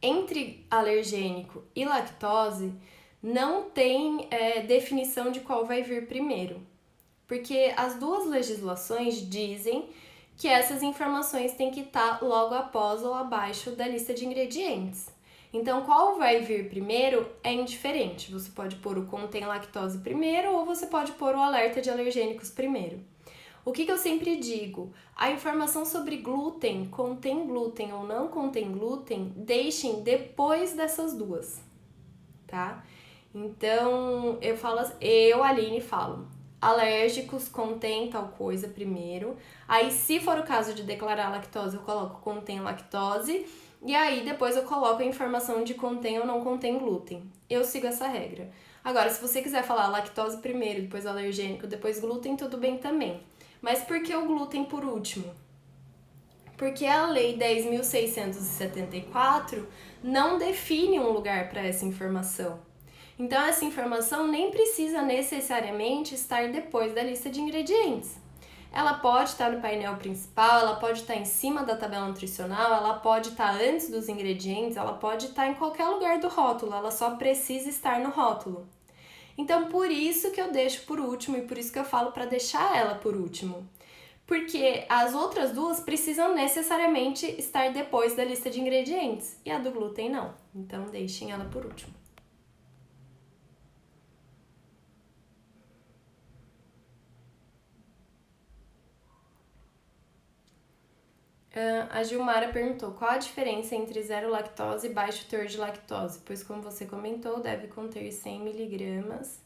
entre alergênico e lactose não tem definição de qual vai vir primeiro, porque as duas legislações dizem que essas informações têm que estar logo após ou abaixo da lista de ingredientes. Então, qual vai vir primeiro é indiferente. Você pode pôr o contém lactose primeiro ou você pode pôr o alerta de alergênicos primeiro. O que eu sempre digo? A informação sobre glúten, contém glúten ou não contém glúten, deixem depois dessas duas, tá? Então, eu, Aline, falo, alérgicos contém tal coisa primeiro. Aí, se for o caso de declarar lactose, eu coloco contém lactose. E aí, depois eu coloco a informação de contém ou não contém glúten. Eu sigo essa regra. Agora, se você quiser falar lactose primeiro, depois alergênico, depois glúten, tudo bem também. Mas por que o glúten por último? Porque a Lei 10.674 não define um lugar para essa informação. Então, essa informação nem precisa necessariamente estar depois da lista de ingredientes. Ela pode estar no painel principal, ela pode estar em cima da tabela nutricional, ela pode estar antes dos ingredientes, ela pode estar em qualquer lugar do rótulo, ela só precisa estar no rótulo. Então, por isso que eu deixo por último e por isso que eu falo para deixar ela por último. Porque as outras duas precisam necessariamente estar depois da lista de ingredientes e a do glúten não. Então, deixem ela por último. A Gilmara perguntou qual a diferença entre zero lactose e baixo teor de lactose, pois como você comentou, deve conter 100 miligramas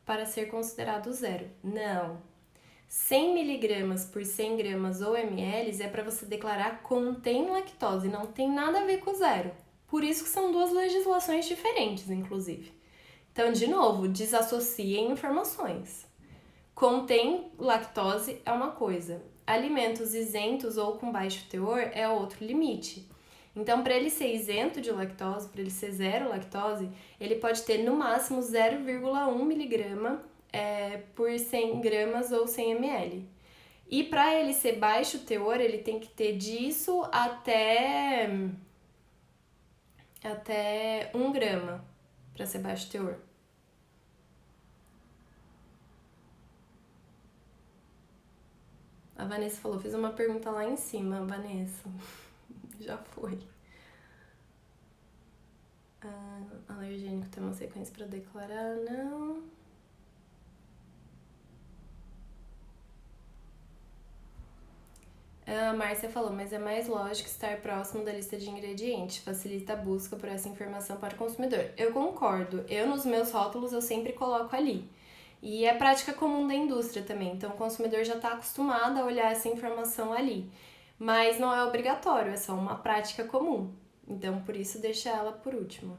para ser considerado zero. Não. 100 miligramas por 100 gramas ou ml é para você declarar contém lactose, não tem nada a ver com zero. Por isso que são duas legislações diferentes, inclusive. Então, de novo, desassociem informações. Contém lactose é uma coisa, alimentos isentos ou com baixo teor é outro limite. Então, para ele ser isento de lactose, para ele ser zero lactose, ele pode ter no máximo 0,1 miligrama por 100 gramas ou 100 ml. E para ele ser baixo teor, ele tem que ter disso até 1 grama para ser baixo teor. A Vanessa falou, fiz uma pergunta lá em cima, Vanessa. Já foi. Alergênico tem uma sequência para declarar? Não. A Márcia falou, mas é mais lógico estar próximo da lista de ingredientes, facilita a busca por essa informação para o consumidor. Eu concordo, nos meus rótulos eu sempre coloco ali. E é prática comum da indústria também, então o consumidor já está acostumado a olhar essa informação ali. Mas não é obrigatório, é só uma prática comum. Então, por isso, deixa ela por último.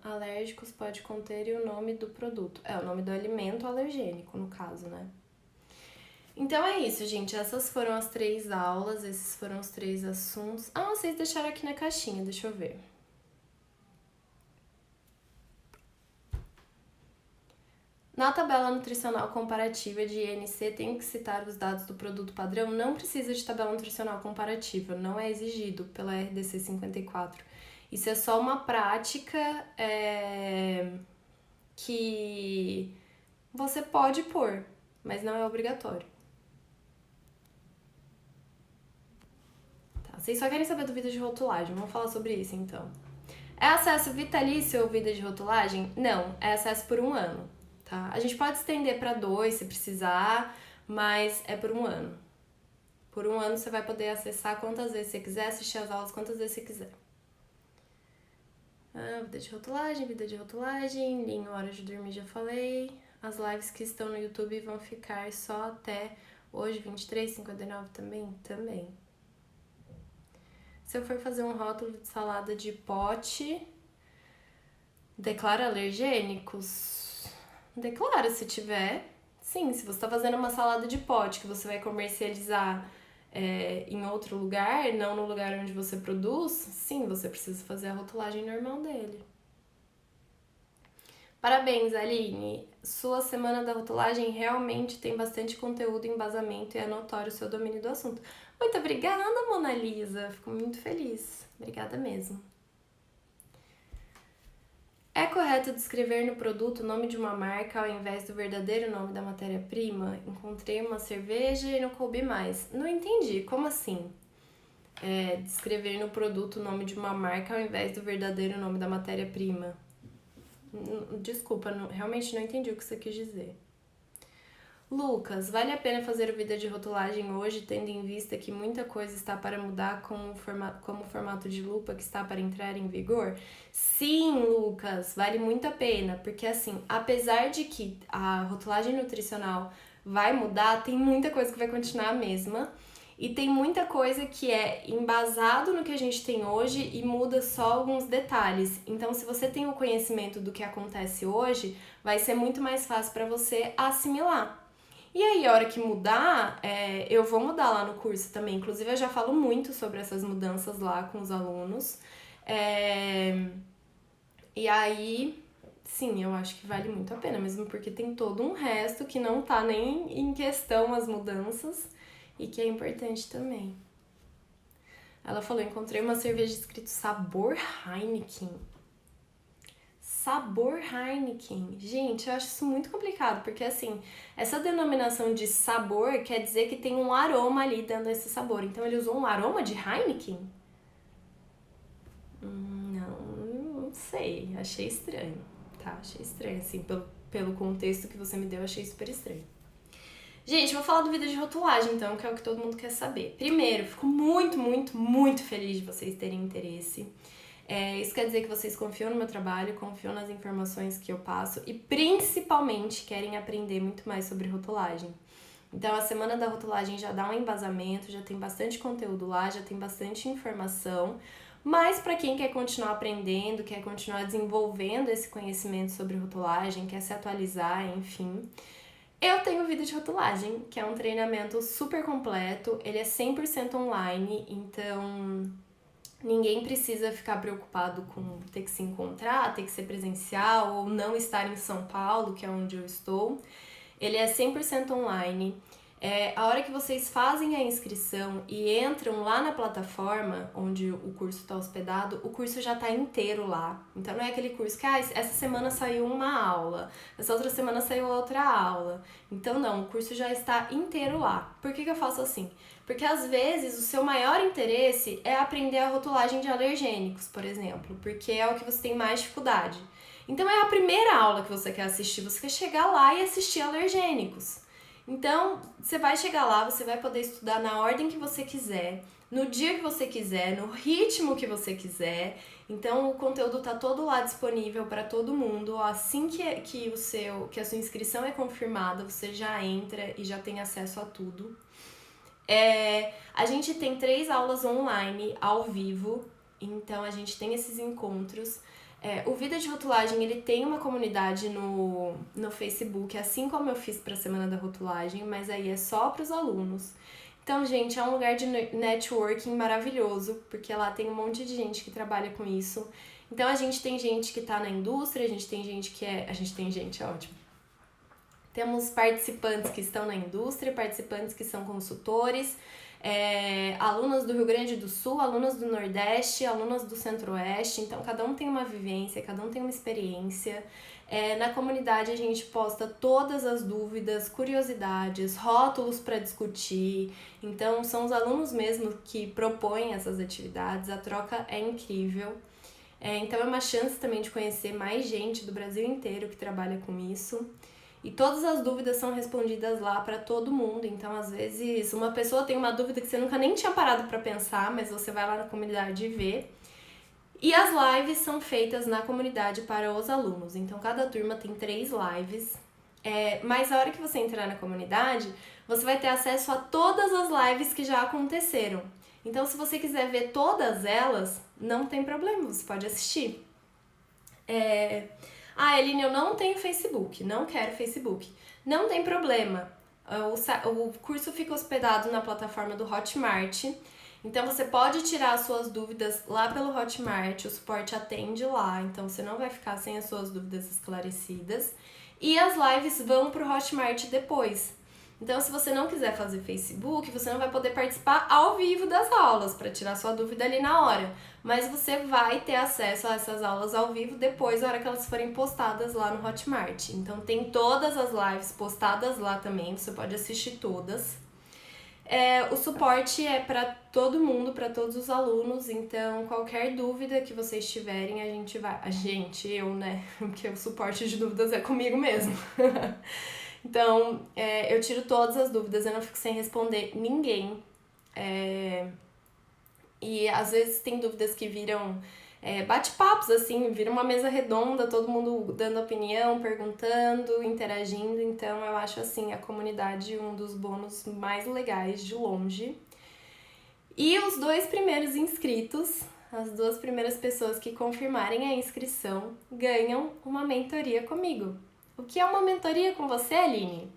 Alérgicos pode conter o nome do produto. O nome do alimento alergênico, no caso, né? Então é isso, gente. Essas foram as 3 aulas, esses foram os 3 assuntos. Vocês deixaram aqui na caixinha, deixa eu ver. Na tabela nutricional comparativa de INC, tem que citar os dados do produto padrão? Não precisa de tabela nutricional comparativa, não é exigido pela RDC 54. Isso é só uma prática que você pode pôr, mas não é obrigatório. Tá, vocês só querem saber do vida de rotulagem, vamos falar sobre isso então. É acesso vitalício ou vida de rotulagem? Não, é acesso por 1 ano. Tá? A gente pode estender para 2 se precisar, mas é por 1 ano. Por 1 ano você vai poder acessar quantas vezes você quiser, assistir as aulas quantas vezes você quiser. Vida de rotulagem, linha hora de dormir, já falei. As lives que estão no YouTube vão ficar só até hoje, 23h59 também? Também. Se eu for fazer um rótulo de salada de pote, declara alergênicos? Declara se tiver. Sim, se você está fazendo uma salada de pote que você vai comercializar em outro lugar, não no lugar onde você produz, sim, você precisa fazer a rotulagem normal dele. Parabéns, Aline! Sua semana da rotulagem realmente tem bastante conteúdo e embasamento e é notório o seu domínio do assunto. Muito obrigada, Mona Lisa! Fico muito feliz. Obrigada mesmo. É correto descrever no produto o nome de uma marca ao invés do verdadeiro nome da matéria-prima? Encontrei uma cerveja e não coube mais. Não entendi, como assim? descrever no produto o nome de uma marca ao invés do verdadeiro nome da matéria-prima. Desculpa, realmente não entendi o que você quis dizer. Lucas, vale a pena fazer o vídeo de rotulagem hoje, tendo em vista que muita coisa está para mudar como o formato de lupa que está para entrar em vigor? Sim, Lucas, vale muito a pena, porque assim, apesar de que a rotulagem nutricional vai mudar, tem muita coisa que vai continuar a mesma. E tem muita coisa que é embasado no que a gente tem hoje e muda só alguns detalhes. Então, se você tem o conhecimento do que acontece hoje, vai ser muito mais fácil para você assimilar. E aí, a hora que mudar, eu vou mudar lá no curso também. Inclusive, eu já falo muito sobre essas mudanças lá com os alunos. E aí, sim, eu acho que vale muito a pena, mesmo porque tem todo um resto que não tá nem em questão as mudanças e que é importante também. Ela falou, encontrei uma cerveja escrito sabor Heineken. Sabor Heineken. Gente, eu acho isso muito complicado, porque assim, essa denominação de sabor quer dizer que tem um aroma ali dando esse sabor. Então ele usou um aroma de Heineken? Não sei, achei estranho, tá? Achei estranho, assim, pelo contexto que você me deu, achei super estranho. Gente, vou falar do vídeo de rotulagem, então, que é o que todo mundo quer saber. Primeiro, fico muito, muito, muito feliz de vocês terem interesse. Isso quer dizer que vocês confiam no meu trabalho, confiam nas informações que eu passo e principalmente querem aprender muito mais sobre rotulagem. Então a semana da rotulagem já dá um embasamento, já tem bastante conteúdo lá, já tem bastante informação. Mas para quem quer continuar aprendendo, quer continuar desenvolvendo esse conhecimento sobre rotulagem, quer se atualizar, enfim, eu tenho o vídeo de rotulagem, que é um treinamento super completo, ele é 100% online, então ninguém precisa ficar preocupado com ter que se encontrar, ter que ser presencial ou não estar em São Paulo, que é onde eu estou. Ele é 100% online. A hora que vocês fazem a inscrição e entram lá na plataforma onde o curso está hospedado, o curso já está inteiro lá. Então não é aquele curso que essa semana saiu uma aula, essa outra semana saiu outra aula. Então não, o curso já está inteiro lá. Por que eu faço assim? Porque às vezes o seu maior interesse é aprender a rotulagem de alergênicos, por exemplo, porque é o que você tem mais dificuldade. Então é a primeira aula que você quer assistir, você quer chegar lá e assistir alergênicos. Então, você vai chegar lá, você vai poder estudar na ordem que você quiser, no dia que você quiser, no ritmo que você quiser. Então, o conteúdo tá todo lá disponível para todo mundo. Assim que a sua inscrição é confirmada, você já entra e já tem acesso a tudo. A gente tem 3 aulas online, ao vivo, então a gente tem esses encontros. O Vida de Rotulagem, ele tem uma comunidade no Facebook, assim como eu fiz para a Semana da Rotulagem, mas aí é só para os alunos. Então, gente, é um lugar de networking maravilhoso, porque lá tem um monte de gente que trabalha com isso. Então, a gente tem gente que está na indústria, a gente tem gente que é... A gente tem gente, é ótimo. Temos participantes que estão na indústria, participantes que são consultores, alunas do Rio Grande do Sul, alunas do Nordeste, alunas do Centro-Oeste. Então, cada um tem uma vivência, cada um tem uma experiência. Na comunidade, a gente posta todas as dúvidas, curiosidades, rótulos para discutir. Então, são os alunos mesmo que propõem essas atividades. A troca é incrível. Então, é uma chance também de conhecer mais gente do Brasil inteiro que trabalha com isso. E todas as dúvidas são respondidas lá para todo mundo. Então, às vezes, uma pessoa tem uma dúvida que você nunca nem tinha parado para pensar, mas você vai lá na comunidade e vê. E as lives são feitas na comunidade para os alunos. Então, cada turma tem 3 lives. Mas a hora que você entrar na comunidade, você vai ter acesso a todas as lives que já aconteceram. Então, se você quiser ver todas elas, não tem problema, você pode assistir. Eline, eu não tenho Facebook, não quero Facebook. Não tem problema. O curso fica hospedado na plataforma do Hotmart. Então, você pode tirar as suas dúvidas lá pelo Hotmart, o suporte atende lá, então você não vai ficar sem as suas dúvidas esclarecidas. E as lives vão pro Hotmart depois. Então, se você não quiser fazer Facebook, você não vai poder participar ao vivo das aulas para tirar sua dúvida ali na hora. Mas você vai ter acesso a essas aulas ao vivo depois, na hora que elas forem postadas lá no Hotmart. Então, tem todas as lives postadas lá também, você pode assistir todas. O suporte é para todo mundo, para todos os alunos, então qualquer dúvida que vocês tiverem, eu, né? Porque o suporte de dúvidas é comigo mesmo. Então, eu tiro todas as dúvidas, eu não fico sem responder ninguém. E às vezes tem dúvidas que viram bate-papos, assim, vira uma mesa redonda, todo mundo dando opinião, perguntando, interagindo. Então eu acho assim, a comunidade um dos bônus mais legais de longe. E os 2 primeiros inscritos, as 2 primeiras pessoas que confirmarem a inscrição, ganham uma mentoria comigo. O que é uma mentoria com você, Aline?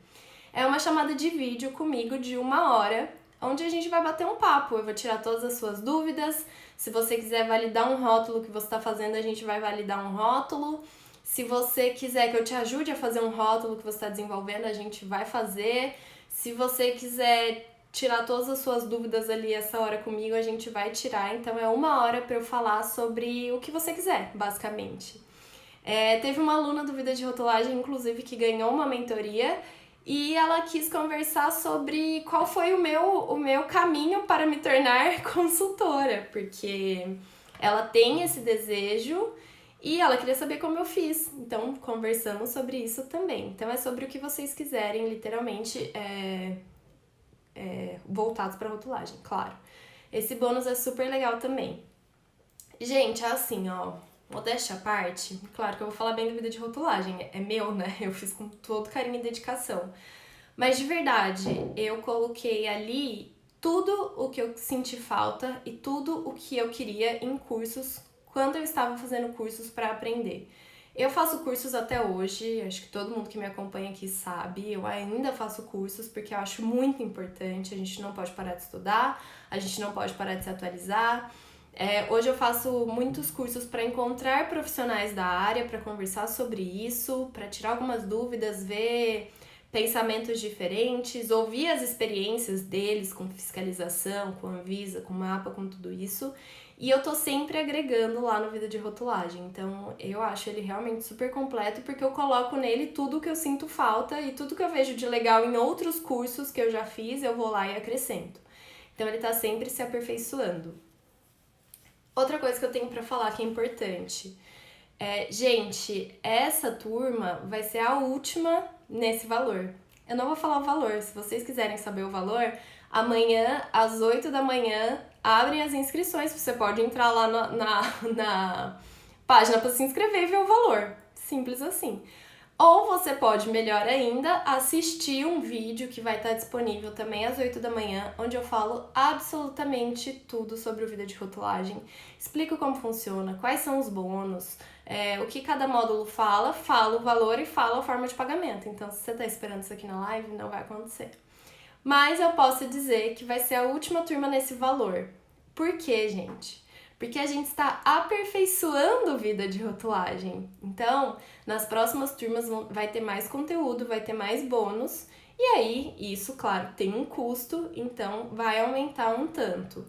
É uma chamada de vídeo comigo de 1 hora, onde a gente vai bater um papo. Eu vou tirar todas as suas dúvidas. Se você quiser validar um rótulo que você está fazendo, a gente vai validar um rótulo. Se você quiser que eu te ajude a fazer um rótulo que você está desenvolvendo, a gente vai fazer. Se você quiser tirar todas as suas dúvidas ali essa hora comigo, a gente vai tirar. Então é 1 hora para eu falar sobre o que você quiser, basicamente. Teve uma aluna do Vida de Rotulagem, inclusive, que ganhou uma mentoria e ela quis conversar sobre qual foi o meu caminho para me tornar consultora, porque ela tem esse desejo e ela queria saber como eu fiz. Então, conversamos sobre isso também. Então, é sobre o que vocês quiserem, literalmente, voltados para rotulagem, claro. Esse bônus é super legal também. Gente, é assim, ó, modéstia à parte, claro que eu vou falar bem da Vida de Rotulagem, é meu, né? Eu fiz com todo carinho e dedicação. Mas de verdade, eu coloquei ali tudo o que eu senti falta e tudo o que eu queria em cursos quando eu estava fazendo cursos para aprender. Eu faço cursos até hoje, acho que todo mundo que me acompanha aqui sabe, eu ainda faço cursos porque eu acho muito importante, a gente não pode parar de estudar, a gente não pode parar de se atualizar. Hoje eu faço muitos cursos para encontrar profissionais da área, para conversar sobre isso, para tirar algumas dúvidas, ver pensamentos diferentes, ouvir as experiências deles com fiscalização, com Anvisa, com mapa, com tudo isso. E eu tô sempre agregando lá no Vida de Rotulagem. Então eu acho ele realmente super completo porque eu coloco nele tudo que eu sinto falta e tudo que eu vejo de legal em outros cursos que eu já fiz, eu vou lá e acrescento. Então ele tá sempre se aperfeiçoando. Outra coisa que eu tenho pra falar que é importante. Gente, essa turma vai ser a última nesse valor. Eu não vou falar o valor, se vocês quiserem saber o valor, amanhã, às 8 da manhã, abrem as inscrições. Você pode entrar lá na página para se inscrever e ver o valor. Simples assim. Ou você pode, melhor ainda, assistir um vídeo que vai estar disponível também às 8 da manhã, onde eu falo absolutamente tudo sobre o Vida de Rotulagem. Explico como funciona, quais são os bônus, o que cada módulo fala, falo o valor e falo a forma de pagamento. Então, se você está esperando isso aqui na live, não vai acontecer. Mas eu posso dizer que vai ser a última turma nesse valor. Por quê, gente? Porque a gente está aperfeiçoando Vida de Rotulagem. Então, nas próximas turmas vai ter mais conteúdo, vai ter mais bônus. E aí, isso, claro, tem um custo, então vai aumentar um tanto.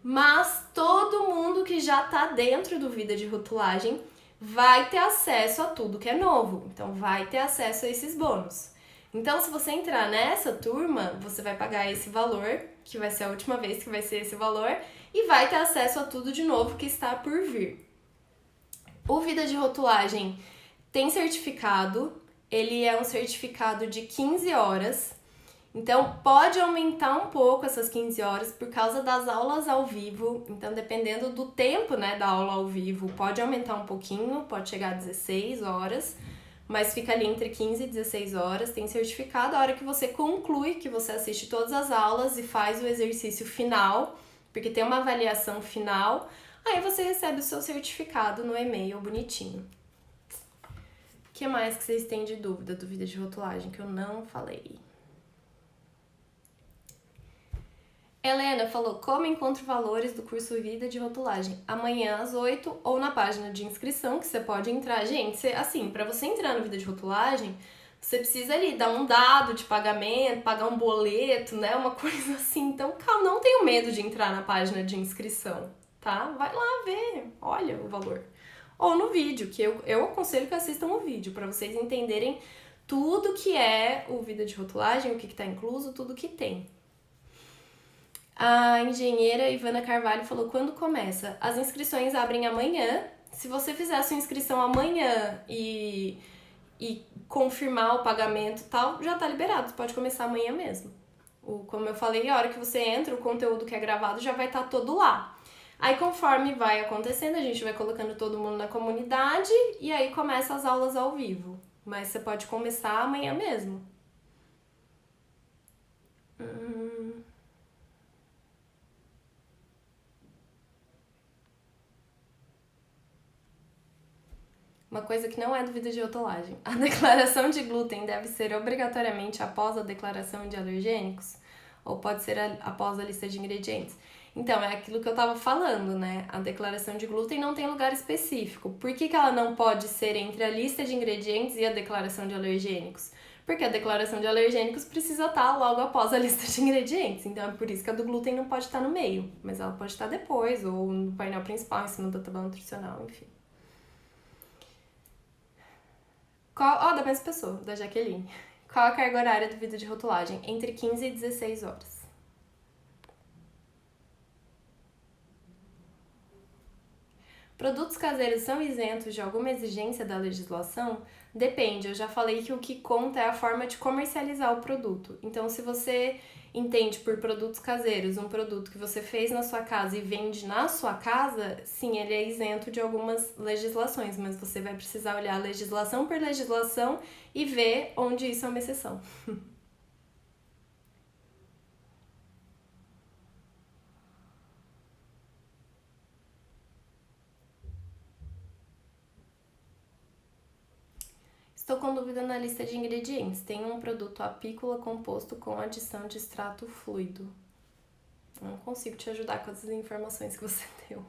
Mas todo mundo que já está dentro do Vida de Rotulagem vai ter acesso a tudo que é novo. Então, vai ter acesso a esses bônus. Então, se você entrar nessa turma, você vai pagar esse valor, que vai ser a última vez que vai ser esse valor, e vai ter acesso a tudo de novo que está por vir. O Vida de Rotulagem tem certificado, ele é um certificado de 15 horas, então pode aumentar um pouco essas 15 horas por causa das aulas ao vivo, então dependendo do tempo, né, da aula ao vivo, pode aumentar um pouquinho, pode chegar a 16 horas, mas fica ali entre 15 e 16 horas, tem certificado. A hora que você conclui, que você assiste todas as aulas e faz o exercício final, porque tem uma avaliação final, aí você recebe o seu certificado no e-mail bonitinho. O que mais que vocês têm de dúvida do Vida de Rotulagem que eu não falei? Helena falou, como encontro valores do curso Vida de Rotulagem? Amanhã às 8 ou na página de inscrição que você pode entrar. Gente, assim, para você entrar no Vida de Rotulagem, você precisa ali dar um dado de pagamento, pagar um boleto, né? Uma coisa assim. Então, calma, não tenha medo de entrar na página de inscrição, tá? Vai lá ver, olha o valor. Ou no vídeo, que eu aconselho que assistam o vídeo, para vocês entenderem tudo que é o Vida de Rotulagem, o que está incluso, tudo que tem. A engenheira Ivana Carvalho falou: quando começa? As inscrições abrem amanhã. Se você fizer a sua inscrição amanhã e confirmar o pagamento e tal, já tá liberado. Você pode começar amanhã mesmo. Como eu falei, a hora que você entra, o conteúdo que é gravado já vai estar todo lá. Aí, conforme vai acontecendo, a gente vai colocando todo mundo na comunidade e aí começa as aulas ao vivo. Mas você pode começar amanhã mesmo. Uma coisa que não é dúvida de rotulagem. A declaração de glúten deve ser obrigatoriamente após a declaração de alergênicos? Ou pode ser após a lista de ingredientes? Então, é aquilo que eu estava falando, né? A declaração de glúten não tem lugar específico. Por que ela não pode ser entre a lista de ingredientes e a declaração de alergênicos? Porque a declaração de alergênicos precisa estar logo após a lista de ingredientes. Então, é por isso que a do glúten não pode estar no meio. Mas ela pode estar depois, ou no painel principal, em cima da tabela nutricional, enfim. Da mesma pessoa, da Jaqueline. Qual a carga horária do vídeo de rotulagem? Entre 15 e 16 horas. Produtos caseiros são isentos de alguma exigência da legislação? Depende, eu já falei que o que conta é a forma de comercializar o produto. Então, se você entende por produtos caseiros um produto que você fez na sua casa e vende na sua casa, sim, ele é isento de algumas legislações, mas você vai precisar olhar legislação por legislação e ver onde isso é uma exceção. Estou com dúvida na lista de ingredientes. Tem um produto apícola composto com adição de extrato fluido. Não consigo te ajudar com as informações que você deu.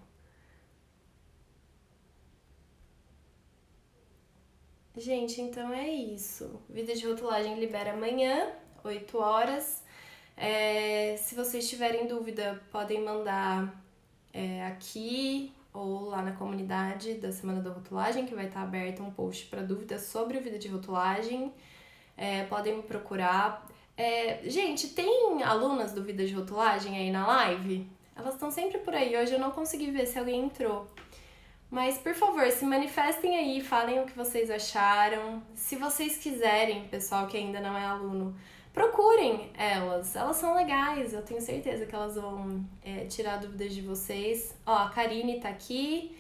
Gente, então é isso. Vida de rotulagem libera amanhã, 8 horas. Se vocês tiverem dúvida, podem mandar aqui ou lá na comunidade da Semana da Rotulagem, que vai estar aberto um post para dúvidas sobre o Vida de Rotulagem. Podem me procurar. Gente, tem alunas do Vida de Rotulagem aí na live? Elas estão sempre por aí. Hoje eu não consegui ver se alguém entrou. Mas, por favor, se manifestem aí, falem o que vocês acharam. Se vocês quiserem, pessoal que ainda não é aluno, procurem elas. Elas são legais, eu tenho certeza que elas vão tirar dúvidas de vocês. Ó, a Karine tá aqui.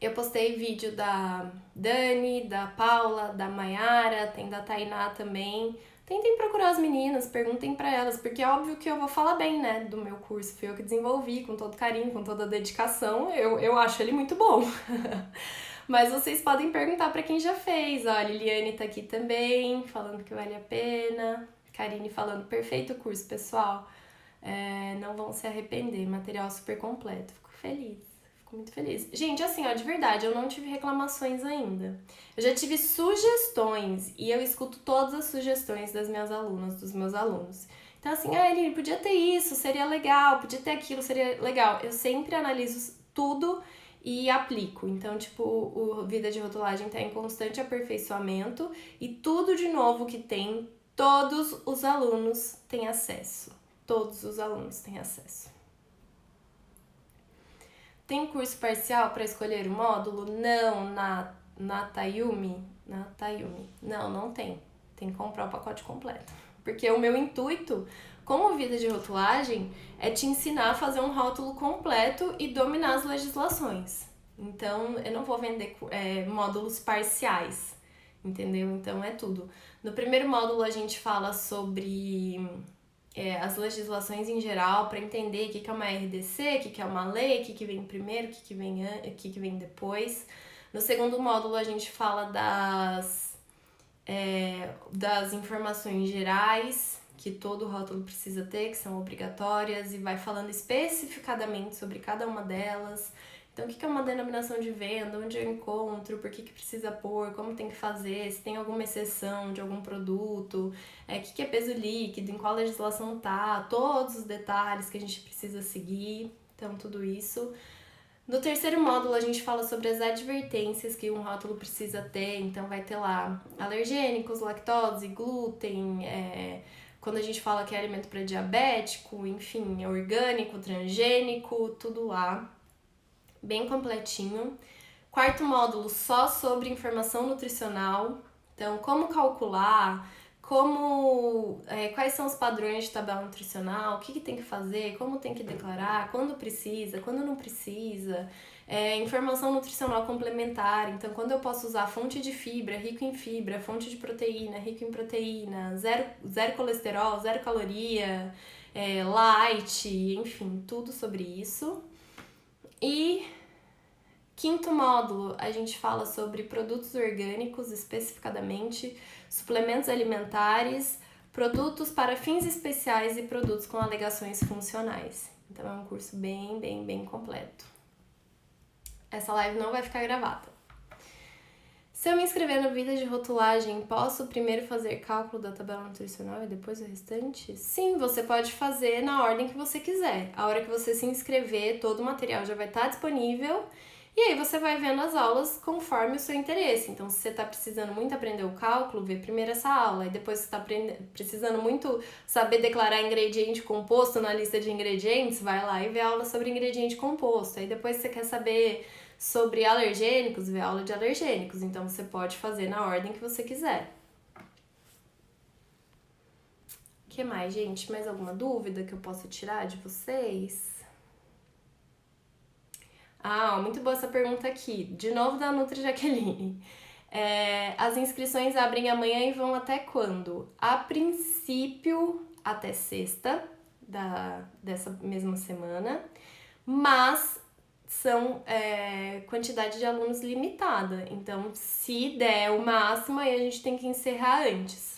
Eu postei vídeo da Dani, da Paula, da Mayara, tem da Tainá também. Tentem procurar as meninas, perguntem pra elas, porque é óbvio que eu vou falar bem, né, do meu curso. Fui eu que desenvolvi, com todo carinho, com toda dedicação. Eu acho ele muito bom. Mas vocês podem perguntar pra quem já fez. Ó, a Liliane tá aqui também, falando que vale a pena. Karine falando, perfeito curso, pessoal. Não vão se arrepender, material super completo. Fico feliz. Fico muito feliz. Gente, assim, ó, de verdade, eu não tive reclamações ainda. Eu já tive sugestões e eu escuto todas as sugestões das minhas alunas, dos meus alunos. Então, assim, Eline, podia ter isso, seria legal, podia ter aquilo, seria legal. Eu sempre analiso tudo e aplico. Então, tipo, o Vida de Rotulagem tá em constante aperfeiçoamento e tudo de novo que tem, todos os alunos têm acesso. Todos os alunos têm acesso. Tem curso parcial para escolher o módulo? Não, na Tayumi. Não tem. Tem que comprar o pacote completo. Porque o meu intuito, como Vida de Rotulagem, é te ensinar a fazer um rótulo completo e dominar as legislações. Então, eu não vou vender módulos parciais, entendeu? Então, é tudo. No primeiro módulo, a gente fala sobre as legislações em geral, para entender o que é uma RDC, o que é uma lei, o que vem primeiro, o que vem depois. No segundo módulo, a gente fala das informações gerais que todo rótulo precisa ter, que são obrigatórias, e vai falando especificadamente sobre cada uma delas. Então, o que é uma denominação de venda, onde eu encontro, por que precisa pôr, como tem que fazer, se tem alguma exceção de algum produto, o que é peso líquido, em qual legislação tá, todos os detalhes que a gente precisa seguir, então tudo isso. No terceiro módulo, a gente fala sobre as advertências que um rótulo precisa ter, então vai ter lá alergênicos, lactose, glúten, quando a gente fala que é alimento para diabético, enfim, é orgânico, transgênico, tudo lá, bem completinho. Quarto módulo só sobre informação nutricional, então como calcular, quais são os padrões de tabela nutricional, o que tem que fazer, como tem que declarar, quando precisa, quando não precisa, informação nutricional complementar, então quando eu posso usar fonte de fibra, rico em fibra, fonte de proteína, rico em proteína, zero colesterol, zero caloria, light, enfim, tudo sobre isso. E quinto módulo, a gente fala sobre produtos orgânicos, especificadamente, suplementos alimentares, produtos para fins especiais e produtos com alegações funcionais. Então é um curso bem completo. Essa live não vai ficar gravada. Se eu me inscrever no Vida de Rotulagem, posso primeiro fazer cálculo da tabela nutricional e depois o restante? Sim, você pode fazer na ordem que você quiser. A hora que você se inscrever, todo o material já vai estar disponível. E aí você vai vendo as aulas conforme o seu interesse. Então, se você está precisando muito aprender o cálculo, vê primeiro essa aula. E depois você está precisando muito saber declarar ingrediente composto na lista de ingredientes, vai lá e vê aula sobre ingrediente composto. Aí depois você quer saber sobre alergênicos, vê aula de alergênicos. Então, você pode fazer na ordem que você quiser. O que mais, gente? Mais alguma dúvida que eu possa tirar de vocês? Muito boa essa pergunta aqui. De novo da Nutri Jaqueline. As inscrições abrem amanhã e vão até quando? A princípio, até sexta dessa mesma semana, mas são quantidade de alunos limitada. Então, se der o máximo, aí a gente tem que encerrar antes.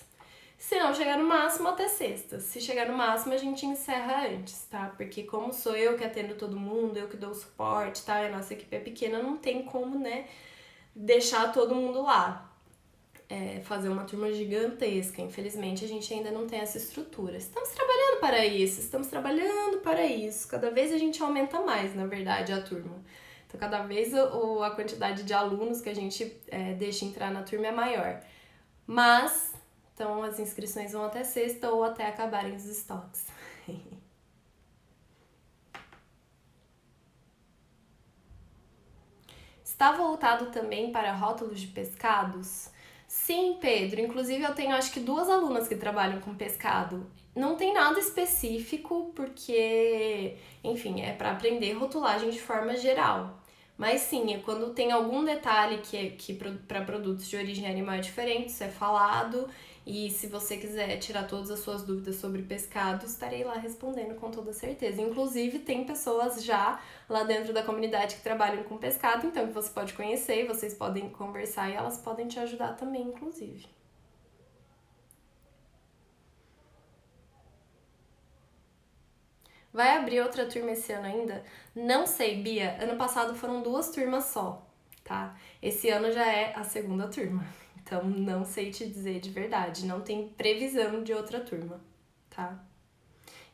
Se não chegar no máximo, até sexta. Se chegar no máximo, a gente encerra antes, tá? Porque como sou eu que atendo todo mundo, eu que dou o suporte, tá? A nossa equipe é pequena, não tem como, né, deixar todo mundo lá. Fazer uma turma gigantesca. Infelizmente, a gente ainda não tem essa estrutura. Estamos trabalhando para isso. Cada vez a gente aumenta mais, na verdade, a turma. Então, cada vez a quantidade de alunos que a gente deixa entrar na turma é maior. Mas... então, as inscrições vão até sexta ou até acabarem os estoques. Está voltado também para rótulos de pescados? Sim, Pedro. Inclusive, eu tenho acho que 2 alunas que trabalham com pescado. Não tem nada específico, porque, enfim, é para aprender rotulagem de forma geral. Mas sim, quando tem algum detalhe que para produtos de origem animal é diferente, isso é falado. E se você quiser tirar todas as suas dúvidas sobre pescado, estarei lá respondendo com toda certeza. Inclusive, tem pessoas já lá dentro da comunidade que trabalham com pescado, então que você pode conhecer, vocês podem conversar e elas podem te ajudar também, inclusive. Vai abrir outra turma esse ano ainda? Não sei, Bia. Ano passado foram 2 turmas só, tá? Esse ano já é a segunda turma. Então, não sei te dizer de verdade. Não tem previsão de outra turma, tá?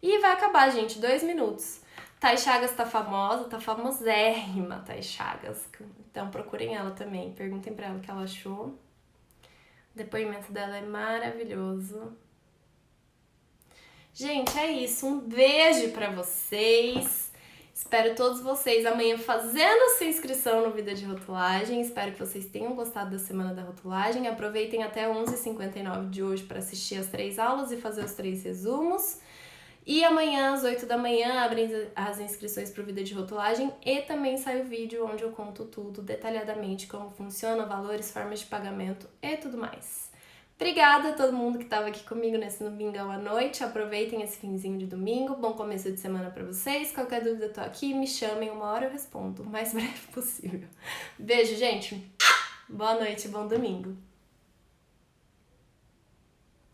E vai acabar, gente. 2 minutos. Thay Chagas tá famosa, tá famosérrima, Thay Chagas. Então, procurem ela também. Perguntem pra ela o que ela achou. O depoimento dela é maravilhoso. Gente, é isso. Um beijo pra vocês. Espero todos vocês amanhã fazendo sua inscrição no Vida de Rotulagem. Espero que vocês tenham gostado da Semana da Rotulagem. Aproveitem até 11h59 de hoje para assistir as 3 aulas e fazer os 3 resumos. E amanhã, às 8 da manhã, abrem as inscrições para o Vida de Rotulagem e também sai o vídeo onde eu conto tudo detalhadamente, como funciona, valores, formas de pagamento e tudo mais. Obrigada a todo mundo que estava aqui comigo nesse domingão à noite. Aproveitem esse finzinho de domingo. Bom começo de semana para vocês. Qualquer dúvida, eu tô aqui. Me chamem, uma hora eu respondo. O mais breve possível. Beijo, gente. Boa noite, bom domingo.